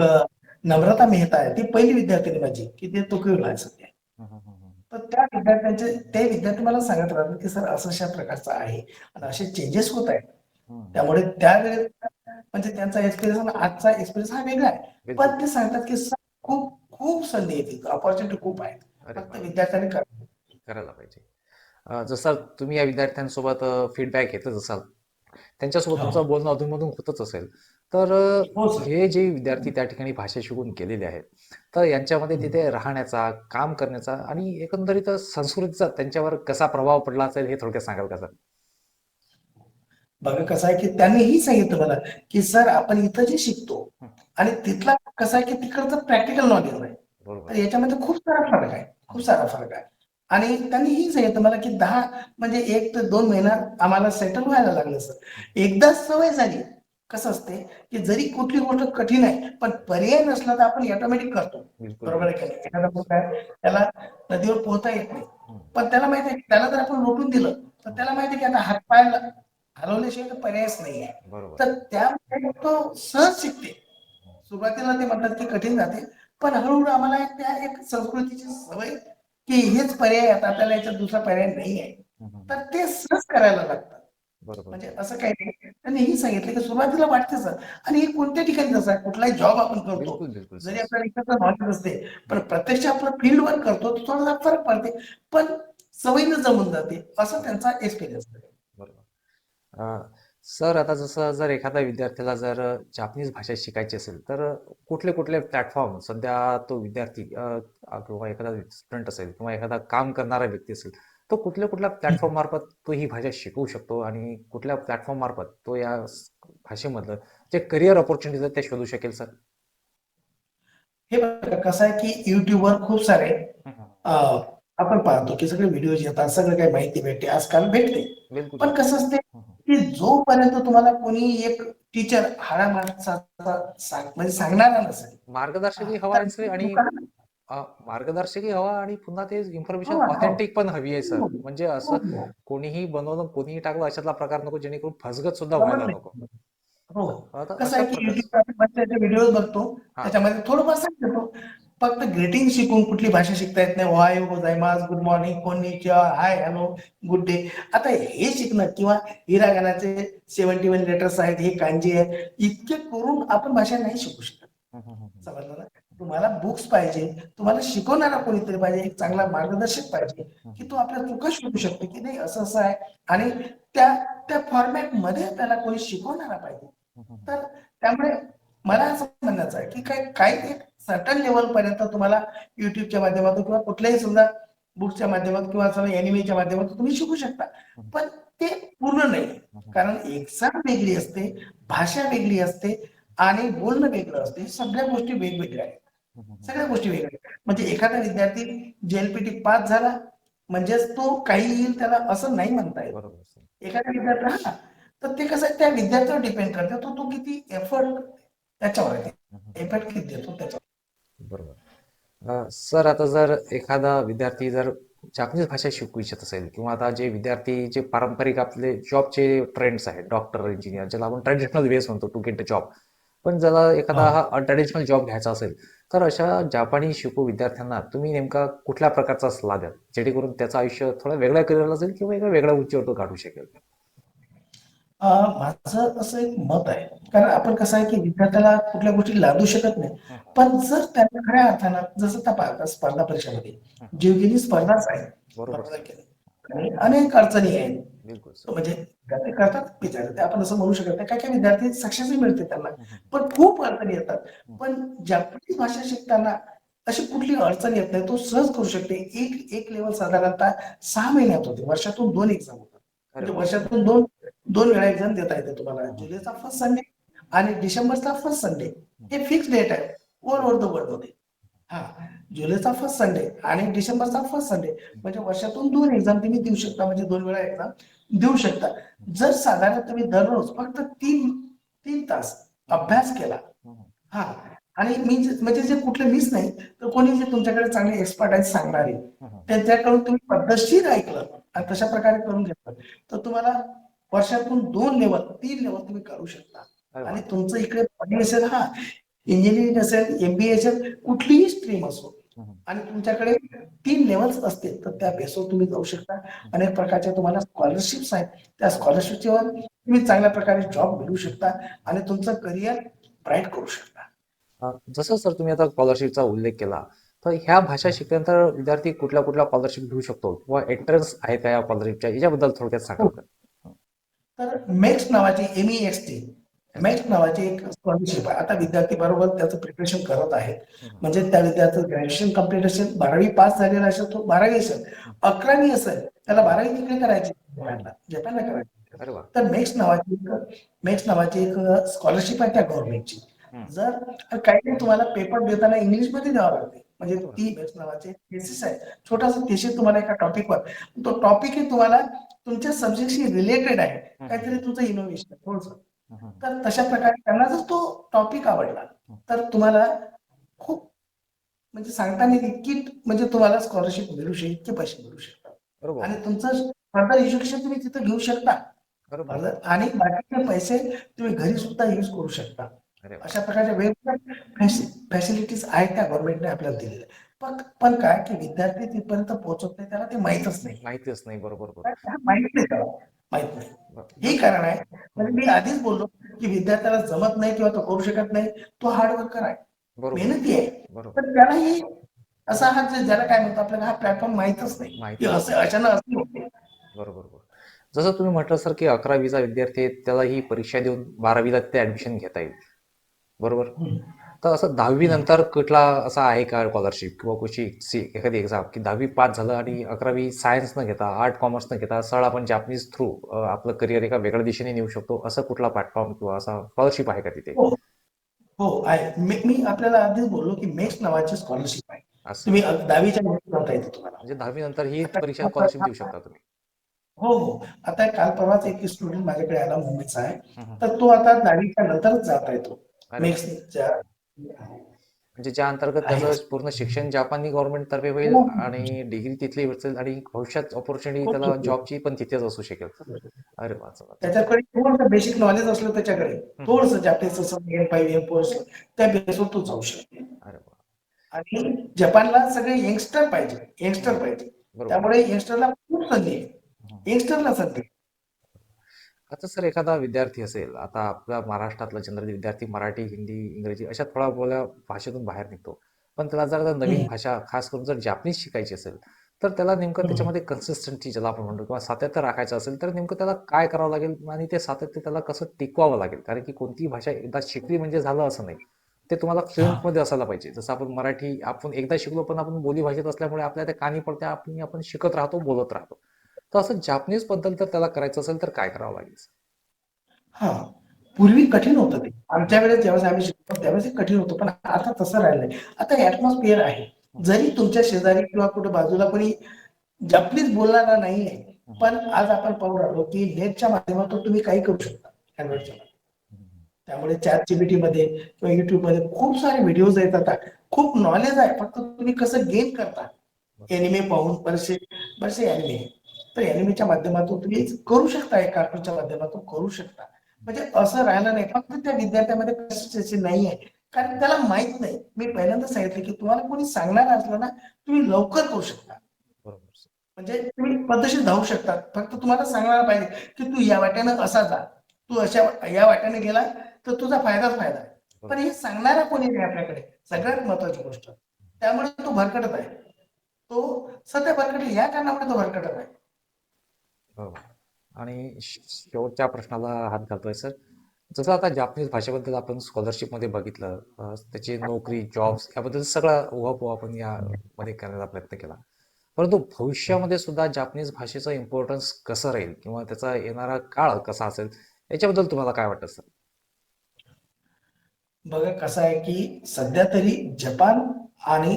नम्रता मेहता आहे, ती पहिली विद्यार्थिनी माझी की ते टोकियोला आहे सध्या. हं. हं. हं. तर त्या विद्यार्थ्यांचे ते विद्यार्थी मला सांगत राहतात की सर असं अशा प्रकारचं आहे आणि असे चेंजेस होत आहेत. हं. त्यामुळे त्यावेळेस म्हणजे त्यांचा एक्सपिरियन्स आणि आजचा एक्सपिरियन्स हा वेगळा आहे. बिलकुल. पण ते सांगतात की सर खूप खूप संधी येतील, अपॉर्च्युनिटी खूप आहेत, अरे फक्त वा. विद्यार्थ्यांनी करावं. करायला पाहिजे. जसं तुम्ही या विद्यार्थ्यांसोबत फीडबॅक घेतच असाल, त्यांच्यासोबत हो तुमचं बोलणं अधूनमधून होतच असेल, तर हो सर. हे जे विद्यार्थी त्या ठिकाणी भाषा शिकून गेलेले आहेत, तर यांच्यामध्ये तिथे राहण्याचा, काम करण्याचा आणि एकंदरीत संस्कृतीचा त्यांच्यावर कसा प्रभाव पडला असेल, हे थोडक्यात सांगाल का सर? बघा कसं आहे की त्यांनीही सांगितलं मला की सर आपण इथं जे शिकतो हं. आणि तिथला कसं आहे की तिकडचं प्रॅक्टिकल नॉलेज आहे, बरोबर. तर याच्यामध्ये खूप सारा फरक आहे, खूप सारा फरक आहे. आणि त्यांनी ही सांगितलं मला की 10 म्हणजे 1 ते 2 महिना आम्हाला सेटल व्हायला लागलं सर. एकदा सवय झाली, कसं असते की जरी कुठली गोष्ट कठीण आहे पण पर्याय नसला तर आपण ऑटोमॅटिक करतो. बिलकुल, बरोबर आहे बिलकुल. का नाही? एखादा पोट आहे, त्याला नदीवर पोहता येत नाही, हं. पण त्याला माहिती आहे की त्याला जर आपण लोटून दिलं तर हं. त्याला माहिती आहे की आता हातपाय हलवल्याशिवाय तर पर्यायच नाही आहे. बरोबर. तर त्यामुळे तो सहज शिकते. सुरुवातीला ते म्हणतात की कठीण जाते, पण हळूहळू आम्हाला एक संस्कृतीची सवय की हेच पर्याय आहेत, आपल्याला याच्यात दुसरा पर्याय नाही आहे. हं. हं. तर ते सहज करायला लागतात. बरोबर, म्हणजे बरोबर. असं काही नाही. त्यांनी ही सांगितलं की सुरुवातीला वाटते सर, आणि हे कोणत्या ठिकाणी तसं आहे, कुठलाही जॉब आपण करतो, बिलकुल, बिलकुल जरी सर. आपल्याला इकडचं नॉलेज नसते, हं. पण प्रत्यक्ष आपलं फील्ड वर्क करतो तर थोडासा फरक पडते, पण सवयीनं जमून जाते, असं बरोबर, त्यांचा एक्सपिरियन्स आहे. बरोबर. सर, आता जसं जर एखाद्या विद्यार्थ्याला जर जापनीज भाषा शिकायची असेल, तर कुठले कुठले प्लॅटफॉर्म सध्या तो विद्यार्थी किंवा एखादा स्टुडंट असेल किंवा एखादा काम करणारा व्यक्ती असेल, तो कुठल्या कुठल्या प्लॅटफॉर्म मार्फत तो ही भाषा शिकवू शकतो आणि कुठल्या प्लॅटफॉर्म मार्फत तो या भाषेमधलं जे करिअर ऑपॉर्च्युनिटीज आहेत ते शोधू शकेल सर? हे बघा कसं आहे की युट्यूबवर खूप सारे हं. हं. अं, आपण पाहतो की सगळे व्हिडिओज येतात, सगळं काही माहिती भेटते, आजकाल भेटते. बिलकुल, पण बिलकुल. कसं असते हं. हं. की जोपर्यंत तुम्हाला कोणी एक टीचर म्हणजे सांगणारा नसेल, मार्गदर्शकही हवा तर आहे सर, आणि दुकान मार्गदर्शकही हवा आणि पुन्हा ते इन्फॉर्मेशन हो हो ऑथेंटिक पण हवी आहे सर. हो म्हणजे हो असं हो. कोणीही बनवलं कोणीही टाकलं अशातला प्रकार नको, जेणेकरून फसगत सुद्धा जमत व्हायला नको. नाही. हो. आता कसं अशा आहे की प्रकारचं. युट्यूबवर आपण बच्चाचे व्हिडिओ बघतो, हा. त्याच्यामध्ये थोडंफार सांगतो. फक्त ग्रीटिंग शिकून कुठली भाषा शिकता येत नाही. ओहायो गोजाइमास, गुड मॉर्निंग, कोन्निचिवा, हाय, हॅलो, गुड डे. आता हे शिकणं किंवा हिरागानाचे 71 लेटर्स आहेत, हे कांजी आहे, इतके करून आपण भाषा नाही शिकू शकत. हं. हं. हं. समजलं ना? तुम्हाला बुक्स पाहिजे, तुम्हाला शिकवणारा कोणीतरी पाहिजे, एक चांगला मार्गदर्शक पाहिजे, हं. की हं. तो आपल्या चुका शोधू शकतो, की नाही असं असं आहे, आणि त्या त्या फॉर्मॅट मध्ये त्याला कोणी शिकवणारा पाहिजे. हं. हं. तर त्यामुळे मला असं म्हणायचं आहे की काही एक सर्टन लेवल पर्यंत तुम्हाला युट्यूबच्या माध्यमातून किंवा कुठल्याही समजा बुक्सच्या माध्यमातून किंवा समजा एनिमेच्या माध्यमातून तुम्ही शिकू शकता, हं. पण ते पूर्ण नाही. हं. हं. कारण एक्झाम वेगळी असते, भाषा वेगळी असते आणि बोलणं वेगळं असते, सगळ्या गोष्टी वेगवेगळ्या आहेत. हं. हं. हं. सगळ्या गोष्टी वेगळ्या आहेत. म्हणजे एखादा विद्यार्थी JLPT पास झाला म्हणजेच तो काही येईल त्याला असं नाही म्हणता येत. बरोबर सर. एखाद्या विद्यार्थी हा तर ते कसं आहे त्या विद्यार्थ्यावर डिपेंड करते तो किती एफर्ट त्याच्यावर आहे. एफर्ट किती देतो त्याच्यावर. बरोबर. सर आता जर एखादा विद्यार्थी जर जापनीज भाषा शिकू इच्छित असेल किंवा आता जे विद्यार्थी जे पारंपरिक आपले जॉबचे ट्रेंड्स आहेत, डॉक्टर, इंजिनियर, ज्याला आपण ट्रेडिशनल वेज म्हणतो टू गेट अ जॉब, पण ज्याला एखादा हा अनट्रेडिशनल जॉब घ्यायचा असेल, तर अशा जापानी शिकू विद्यार्थ्यांना तुम्ही नेमका कुठल्या प्रकारचा सल्ला द्याल जेणेकरून त्याचं आयुष्य थोडं वेगळ्या करिअरला जाईल किंवा एका वेगळ्या उंचीवर तो गाठू शकेल? माझं असं एक मत आहे, कारण आपण कसं आहे की विद्यार्थ्याला कुठल्या गोष्टी लादू शकत नाही, हं, पण जर त्यांना खऱ्या अर्थानं जसं त्या स्पर्धा परीक्षेमध्ये हं. जीवघेणी स्पर्धाच आहे. बरोबर बरोबर सर. आहे की नाही? आणि अनेक अडचणी आहेत. बिलकुल सर. म्हणजे विद्यार्थी करतात बिचारे, ते आपण असं म्हणू शकत नाही. काही काही विद्यार्थी सक्सेसही मिळते त्यांना, हं, हं, पण खूप अडचणी येतात. हं. पण जपानीज भाषा शिकताना अशी कुठली अडचण येत नाही, तो सहज करू शकते. एक एक लेवल साधारणतः 6 महिन्यात होते, वर्षातून 2 एक्झाम होतात. अरे म्हणजे वा. वर्षातून दोन दोन वेळा एक्झाम देता येते तुम्हाला. हं, हं, जुलैचा फर्स्ट संडे आणि डिसेंबरचा फर्स्ट संडे हं. हे फिक्स डेट आहे ऑल बरं. ओव्हर द वर्ल्ड मध्ये. हा, जुलैचा फर्स्ट संडे आणि डिसेंबरचा फर्स्ट संडे म्हणजे वर्षातून 2 एक्झाम तुम्ही देऊ शकता, म्हणजे 2 वेळा एक्झाम देऊ शकता. जर साधारण तुम्ही दररोज फक्त 3 तास अभ्यास केला. हं, हं, हा, आणि मी म्हणजे जे कुठलं मिस नाही, तर कोणी जे तुमच्याकडे चांगले एक्सपर्ट आहेत सांगणारे हं, हं. त्यांच्याकडून तुम्ही पद्धतशीर ऐकलं आणि तशा प्रकारे करून घेतलं, तर तुम्हाला वर्षातून 2 लेवल 3 लेवल तुम्ही करू शकता. अरे वा. आणि तुमचं इकडे पदवी असेल, हा, इंजिनिअरिंग असेल, एमबीए असेल, कुठलीही स्ट्रीम असो, हं, हं, आणि तुमच्याकडे 3 लेवल्स असतील, तर त्या बेसवर तुम्ही जाऊ शकता. हं. अनेक प्रकारच्या तुम्हाला स्कॉलरशिप्स आहेत, त्या स्कॉलरशिपवर तुम्ही चांगल्या प्रकारे जॉब मिळवू शकता आणि तुमचं करिअर ब्राईट करू शकता. जसं सर तुम्ही आता स्कॉलरशिपचा उल्लेख केला, तर ह्या भाषा शिकल्यानंतर विद्यार्थी कुठल्या कुठल्या स्कॉलरशिप घेऊ शकतो किंवा एंट्रन्स आहे का या स्कॉलरशिपच्या, याच्याबद्दल थोडक्यात सांगाल हो, का? हं. तर मेक्स नावाची MEXT अच्छा. मेक्स नावाची एक स्कॉलरशिप आहे. आता विद्यार्थी बरोबर त्याचं प्रिपरेशन करत आहेत. हं, हं, म्हणजे त्या विद्यार्थ्याचं ग्रॅज्युएशन कम्प्लीट असेल, 12वी पास झालेला असेल, तो 12वी असेल, हं, 11वी असेल, त्याला हं, 12वी तिकडे करायची हं, हं. जपानला करायची. अरे वा. तर मेक्स नावाची एक स्कॉलरशिप आहे त्या गव्हर्नमेंटची. हं. जर काही नाही, तुम्हाला पेपर देताना इंग्लिशमध्ये द्यावं लागते. म्हणजे बरं. ती मेक्स नावाचे थेसिस आहे. छोटासा थेसिस तुम्हाला एका टॉपिकवर, तो टॉपिक हे तुम्हाला तुमच्या सब्जेक्टशी रिलेटेड आहे, हं, हं, काहीतरी तुमचं इनोव्हेशन थोडंसं. हं, हं, तर तशा प्रकारे त्यांना जर तो टॉपिक आवडला, हं. तर तुम्हाला खूप म्हणजे सांगता नाही इतकी, म्हणजे तुम्हाला स्कॉलरशिप मिळू शकते, इतके पैसे मिळू शकतात. अरे आणि बापरे. तुमचं फर्दर एज्युकेशन तुम्ही तिथं घेऊ शकता. अरे बापरे. फर्दर आणि बाकीचे पैसे तुम्ही घरी सुद्धा यूज करू शकता. अरे वा. अशा प्रकारच्या वेगवेगळ्या फॅसिलिटीज आहेत त्या गव्हर्नमेंटने आपल्याला दिलेल्या. पण काय की विद्यार्थी तिथपर्यंत पोहोचत नाही, त्याला ते माहीतच नाही. माहितीच नाही. बरोबर बरोबर. माहित नाही त्याला, माहित नाही. हे जसं. कारण आहे. हं, म्हणजे हं. मी आधीच बोललो की विद्यार्थ्याला जमत नाही किंवा तो करू शकत नाही, तो हार्ड वर्कर आहे, बरोबर मेहनती आहे. बरोबर. पण त्यालाही असा हा ज्याला काय म्हणतो, आपल्याला हा प्लॅटफॉर्म माहीतच नाही की माहितीच असं अचानक असं होते. बरोबर बरोबर. जसं तुम्ही म्हटलं सर की 11वीचा विद्यार्थी आहे, त्याला ही परीक्षा देऊन 12वीला ते ऍडमिशन घेता येईल. बरोबर. तर असं 10वी नंतर कुठला असा आहे का स्कॉलरशिप किंवा कशी एखादी एक्झाम की 10वी पास झालं आणि 11वी सायन्स न घेता, आर्ट कॉमर्स न घेता सरळ आपण जापनीज थ्रू आपलं करिअर एका वेगळ्या दिशेने नेऊ शकतो, असं कुठला प्लॅटफॉर्म किंवा असा स्कॉलरशिप आहे का तिथे? हो, हो आहे. मी आपल्याला आधीच बोललो की मेक्स नावाची स्कॉलरशिप आहे. असं. तुम्ही 10वीच्या नंतर जाता येते तुम्हाला. म्हणजे 10वी नंतर ही परीक्षा स्कॉलरशिप देऊ आता शकता तुम्ही? हो, हो. आता काल परवाच एक स्टुडंट माझ्याकडे आला, मुंबईचा आहे. हं, हं. तर तो आता 10वीच्या नंतरच जात आहे तो. अरे वा. मेक्सच्या म्हणजे ज्या अंतर्गत आहे. त्याचं पूर्ण शिक्षण जपानी गव्हर्नमेंट तर्फे होईल हो, आणि डिग्री तिथली भेटेल आणि भविष्यात ऑपॉर्च्युनिटी हो, त्याला हो. जॉबची पण तिथेच असू शकेल. अरे वा. चला चांगलं. त्याच्याकडे थोडंसं बेसिक नॉलेज असलं त्याच्याकडे, हं, हं. थोडंसं जापनीज असं M5 M4 असलं, त्या बेसवर तो जाऊ शकतो. अरे वा. आणि जपानला सगळे हं. यंगस्टर पाहिजे. बरोबर. त्यामुळे यंगस्टरला खूप संधी आहे. हं. यंगस्टरला संधी आहे. आता सर एखादा विद्यार्थी असेल, आता आपल्या महाराष्ट्रातला जनरली विद्यार्थी मराठी, हिंदी, इंग्रजी अशा थोड्या बोल्या भाषेतून बाहेर निघतो. पण त्याला जर नवीन हं, भाषा खास करून जर जापनीज शिकायची असेल, तर त्याला नेमकं हं. त्याच्यामध्ये कन्सिस्टन्सी ज्याला आपण म्हणतो किंवा सातत्य राखायचं असेल, तर नेमकं त्याला काय करावं लागेल आणि ते सातत्य त्याला कसं टिकवावं लागेल? कारण की कोणतीही भाषा एकदा शिकली म्हणजे झालं असं नाही. ते तुम्हाला हां. फ्लुएंटमध्ये असायला पाहिजे. जसं आपण मराठी आपण एकदा शिकलो, पण आपण बोलीभाषेत असल्यामुळे आपल्याला त्या कानी पडत्या, आपण शिकत राहतो, बोलत राहतो. तर असं जापनीजबद्दल तर त्याला करायचं असेल, तर काय करावं लागेल? हां. पूर्वी कठीण होतं ते. आमच्या वेळेस ज्यावेळेस आम्ही शिकलो त्यावेळेस हे कठीण होतं. पण आता तसं राहिलं नाही. आता ॲटमॉस्फिअर आहे. हं, जरी तुमच्या शेजारी किंवा कुठे बाजूला कोणी जपनीज बोलणारा नाहीये, पण आज आपण पाहू राहिलो की नेटच्या माध्यमातून तुम्ही काही करू शकता अँड्रॉइडच्या. त्यामुळे चॅट जीपीटी मध्ये किंवा युट्यूब मध्ये खूप सारे व्हिडिओज येतात, खूप नॉलेज आहे, फक्त तुम्ही कसं गेन करता. एनिमे पाहून बरेचसे बरेचसे एनिमे, तर एनिमेच्या माध्यमातून तुम्ही करू शकता, कार्टूनच्या माध्यमातून करू शकता. म्हणजे असं राहिलं नाही, फक्त त्या विद्यार्थ्यामध्ये कन्सिस्टन्सी नाही आहे, कारण त्याला माहित नाही. मी पहिल्यांदा सांगितलं की तुम्हाला कोणी सांगणार असलं ना, तुम्ही लवकर करू शकता. म्हणजे तुम्ही पद्धतशीर धावू शकता, फक्त तुम्हाला सांगणार पाहिजे की तू या वाट्यानं असा जा, तू अशा या वाट्याने गेला तर तुझा फायदाच फायदा आहे. पण हे सांगणारा कोणी नाही आपल्याकडे, सगळ्यात महत्वाची गोष्ट. त्यामुळे तो भरकटत आहे, तो सध्या भरकटत, या कारणामुळे तो भरकटत आहे. आणि शेवटच्या प्रश्नाला हात घालतोय सर. जसं आता जापनीज भाषेबद्दल आपण स्कॉलरशिपमध्ये बघितलं, त्याची नोकरी, जॉब्स याबद्दल सगळा उहापोह आपण यामध्ये करण्याचा प्रयत्न केला. परंतु भविष्यामध्ये सुद्धा जापनीज भाषेचं इम्पॉर्टन्स कसं राहील किंवा त्याचा येणारा काळ कसा असेल, याच्याबद्दल तुम्हाला काय वाटतं सर? बघा कसं आहे की सध्या तरी जपान आणि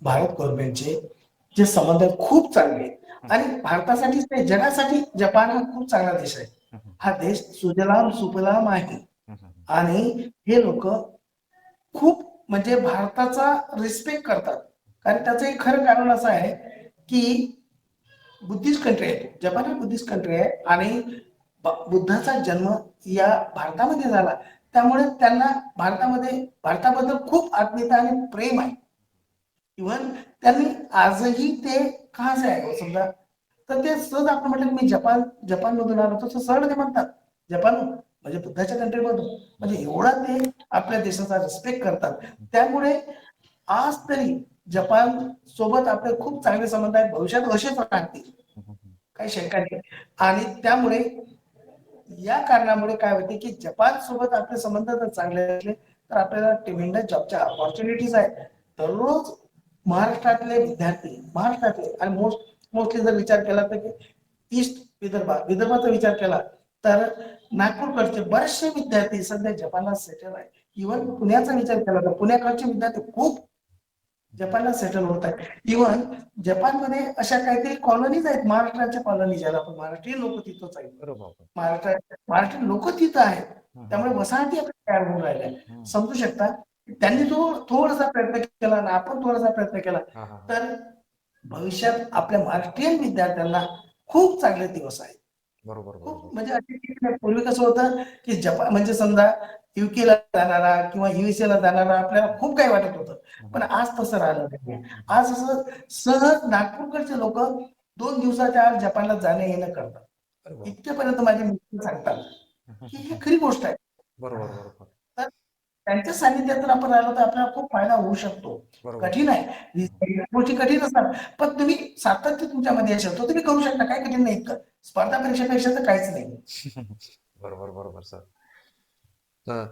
भारत गव्हर्नमेंटचे जे संबंध आहेत खूप चांगले आहेत. आणि भारतासाठीच नाही, जगासाठी जपान हा खूप चांगला देश आहे. हा देश सुजलाम सुफलाम आहे. आणि हे लोक खूप म्हणजे भारताचा रिस्पेक्ट करतात. कारण त्याचं एक खरं कारण असं आहे की बुद्धिस्ट कंट्री आहे, जपान ही बुद्धिस्ट कंट्री आहे, आणि बुद्धाचा जन्म या भारतामध्ये झाला. त्यामुळे त्यांना भारताबद्दल खूप आत्मीयता आणि प्रेम आहे. इव्हन त्यांनी आजही ते कहाचे आहे समजा, तर ते सहज आपण म्हटलं की मी जपान मधून आलो, तर सहज ते म्हणतात जपान म्हणजे बुद्धाच्या कंट्रीमधून. म्हणजे एवढा ते आपल्या देशाचा रिस्पेक्ट करतात. त्यामुळे आज तरी जपान सोबत आपले खूप चांगले संबंध आहेत, भविष्यात असेच राहतील, काही शंका नाही. आणि त्यामुळे या कारणामुळे काय होते की जपान सोबत आपले संबंध जर चांगले असले तर आपल्याला ट्रिमेंडस जॉबच्या ऑपॉर्च्युनिटीज आहेत. दररोज महाराष्ट्रातले विद्यार्थी आणि मोस्टली जर विचार केला तर ईस्ट विदर्भाचा विचार केला तर नागपूरकडचे बरेचसे विद्यार्थी सध्या जपानला सेटल आहे. इव्हन पुण्याचा विचार केला तर पुण्याकडचे विद्यार्थी खूप जपानला सेटल होत आहे. इव्हन जपानमध्ये अशा काहीतरी कॉलनीज आहेत, महाराष्ट्राच्या कॉलनी, ज्याला आपण महाराष्ट्रीयन लोक तिथंच आहेत, महाराष्ट्रीयन लोक तिथं आहेत. त्यामुळे वसाहती आपल्या तयार होऊन राहिल्या. समजू शकता त्यांनी जो थोडासा प्रयत्न केला ना, आपण थोडासा प्रयत्न केला तर भविष्यात आपल्या महाराष्ट्रीयन विद्यार्थ्यांना खूप चांगले दिवस आहेत. खूप म्हणजे पूर्वी कसं होतं की जपान म्हणजे समजा युके ला जाणारा किंवा युएसए ला जाणारा आपल्याला खूप काही वाटत होतं, पण आज तसं राहिलं नाही. आज असं सहज नागपूरकडचे लोक 2 दिवसाच्या आत जपानला जाणं येणं करतात. इतक्यापर्यंत माझे मित्र सांगतात की ही खरी गोष्ट आहे. तर त्यांच्या सानिध्यात जर आपण राहिलो तर आपल्याला खूप फायदा होऊ शकतो. कठीण आहे, गोष्टी कठीण असतात, पण तुम्ही सातत्य तुमच्यामध्ये असेल तर तुम्ही करू शकता. काय कठीण नाही, स्पर्धा परीक्षेपेक्षा तर काहीच नाही. बरोबर सर. तर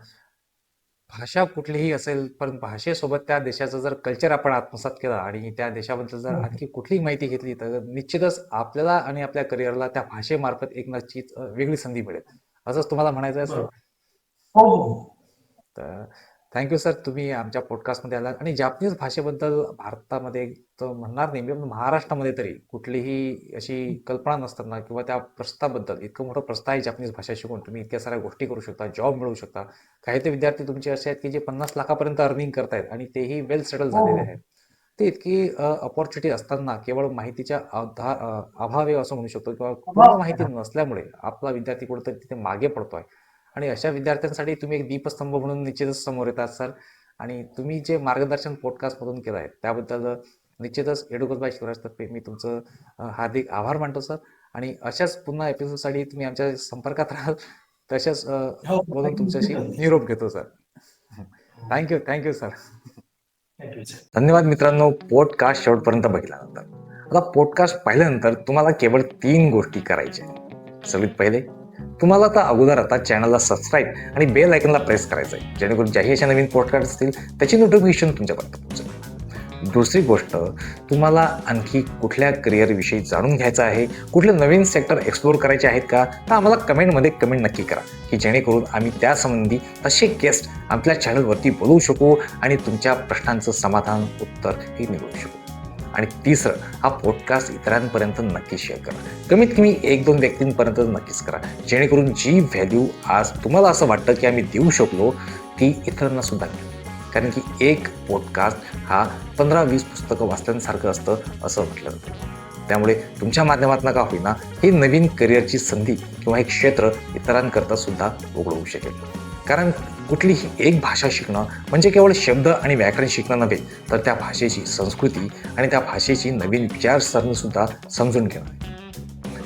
भाषा कुठलीही असेल, पण भाषेसोबत त्या देशाचं जर कल्चर आपण आत्मसात केला आणि त्या देशाबद्दल जर आणखी कुठलीही माहिती घेतली तर निश्चितच आपल्याला आणि आपल्या करिअरला त्या भाषेमार्फत एक नक्कीच वेगळी संधी मिळेल, असंच तुम्हाला म्हणायचं आहे सर? हो. तर थँक्यू सर, तुम्ही आमच्या पॉडकास्टमध्ये आलात. आणि जापनीज भाषेबद्दल भारतामध्ये तर म्हणणार नाही मी, पण महाराष्ट्रामध्ये तरी कुठलीही अशी कल्पना नसताना किंवा त्या प्रस्थाबद्दल, इतकं मोठं प्रस्थ आहे जापनीज भाषा शिकून, तुम्ही इतक्या साऱ्या गोष्टी करू शकता, जॉब मिळवू शकता. काही ते विद्यार्थी तुमचे असे आहेत की जे 50 लाखापर्यंत अर्निंग करतायत आणि तेही वेल सेटल झालेले आहेत. ते इतकी अपॉर्च्युनिटी असताना केवळ माहितीच्या अभावी असं म्हणू शकतो, किंवा पूर्ण माहिती नसल्यामुळे आपला विद्यार्थी कुठेतरी तिथे मागे पडतोय. आणि अशा विद्यार्थ्यांसाठी तुम्ही एक दीपस्तंभ म्हणून निश्चितच समोर येतात सर. आणि तुम्ही जे मार्गदर्शन पॉडकास्टमधून केलं आहे त्याबद्दल निश्चितच एडुकेट बाय शिवराज तर्फे मी तुमचं हार्दिक आभार मानतो सर. आणि अशाच पुन्हा एपिसोडसाठी तुम्ही आमच्या संपर्कात राहाल, तशाच बोलून तुमच्याशी निरोप घेतो सर. Thank you sir. धन्यवाद मित्रांनो, पॉडकास्ट शेवटपर्यंत बघितल्यानंतर. आता पॉडकास्ट पाहिल्यानंतर तुम्हाला केवळ 3 गोष्टी करायच्या. सगळ्यात पहिले, तुम्हाला आता चॅनलला सबस्क्राईब आणि बेल आयकनला प्रेस करायचं आहे, जेणेकरून ज्याही अशा नवीन पॉडकास्ट असतील त्याची नोटिफिकेशन तुमच्यापर्यंत पोहोचेल. दुसरी गोष्ट, तुम्हाला आणखी कुठल्या करिअरविषयी जाणून घ्यायचं आहे, कुठले नवीन सेक्टर एक्सप्लोर करायचे आहेत का, तर आम्हाला कमेंट नक्की करा, की जेणेकरून आम्ही त्यासंबंधी असे गेस्ट आपल्या चॅनलवरती बोलवू शकू आणि तुमच्या प्रश्नांचं समाधान उत्तर हे निवडू शकू. आणि तिसरं, हा पॉडकास्ट इतरांपर्यंत नक्की शेअर करा. कमीत कमी 1-2 व्यक्तींपर्यंत नक्कीच करा, जेणेकरून जी व्हॅल्यू आज तुम्हाला असं वाटतं की आम्ही देऊ शकलो ती इतरांना सुद्धा मिळेल. कारण की एक पॉडकास्ट हा 15-20 पुस्तकं वाचल्यासारखं असतं असं म्हटलं जातं. त्यामुळे तुमच्या माध्यमातून का होईना ही नवीन करिअरची संधी किंवा एक क्षेत्र इतरांकरता सुद्धा उघड होऊ शकेल. कारण कुठलीही एक भाषा शिकणं म्हणजे केवळ शब्द आणि व्याकरण शिकणं नव्हे, तर त्या भाषेची संस्कृती आणि त्या भाषेची नवीन विचारसरणी सुद्धा समजून घेणं.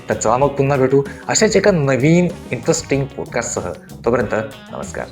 तर चला मग पुन्हा भेटू अशाच एका नवीन इंटरेस्टिंग पॉडकास्टसह. तोपर्यंत नमस्कार.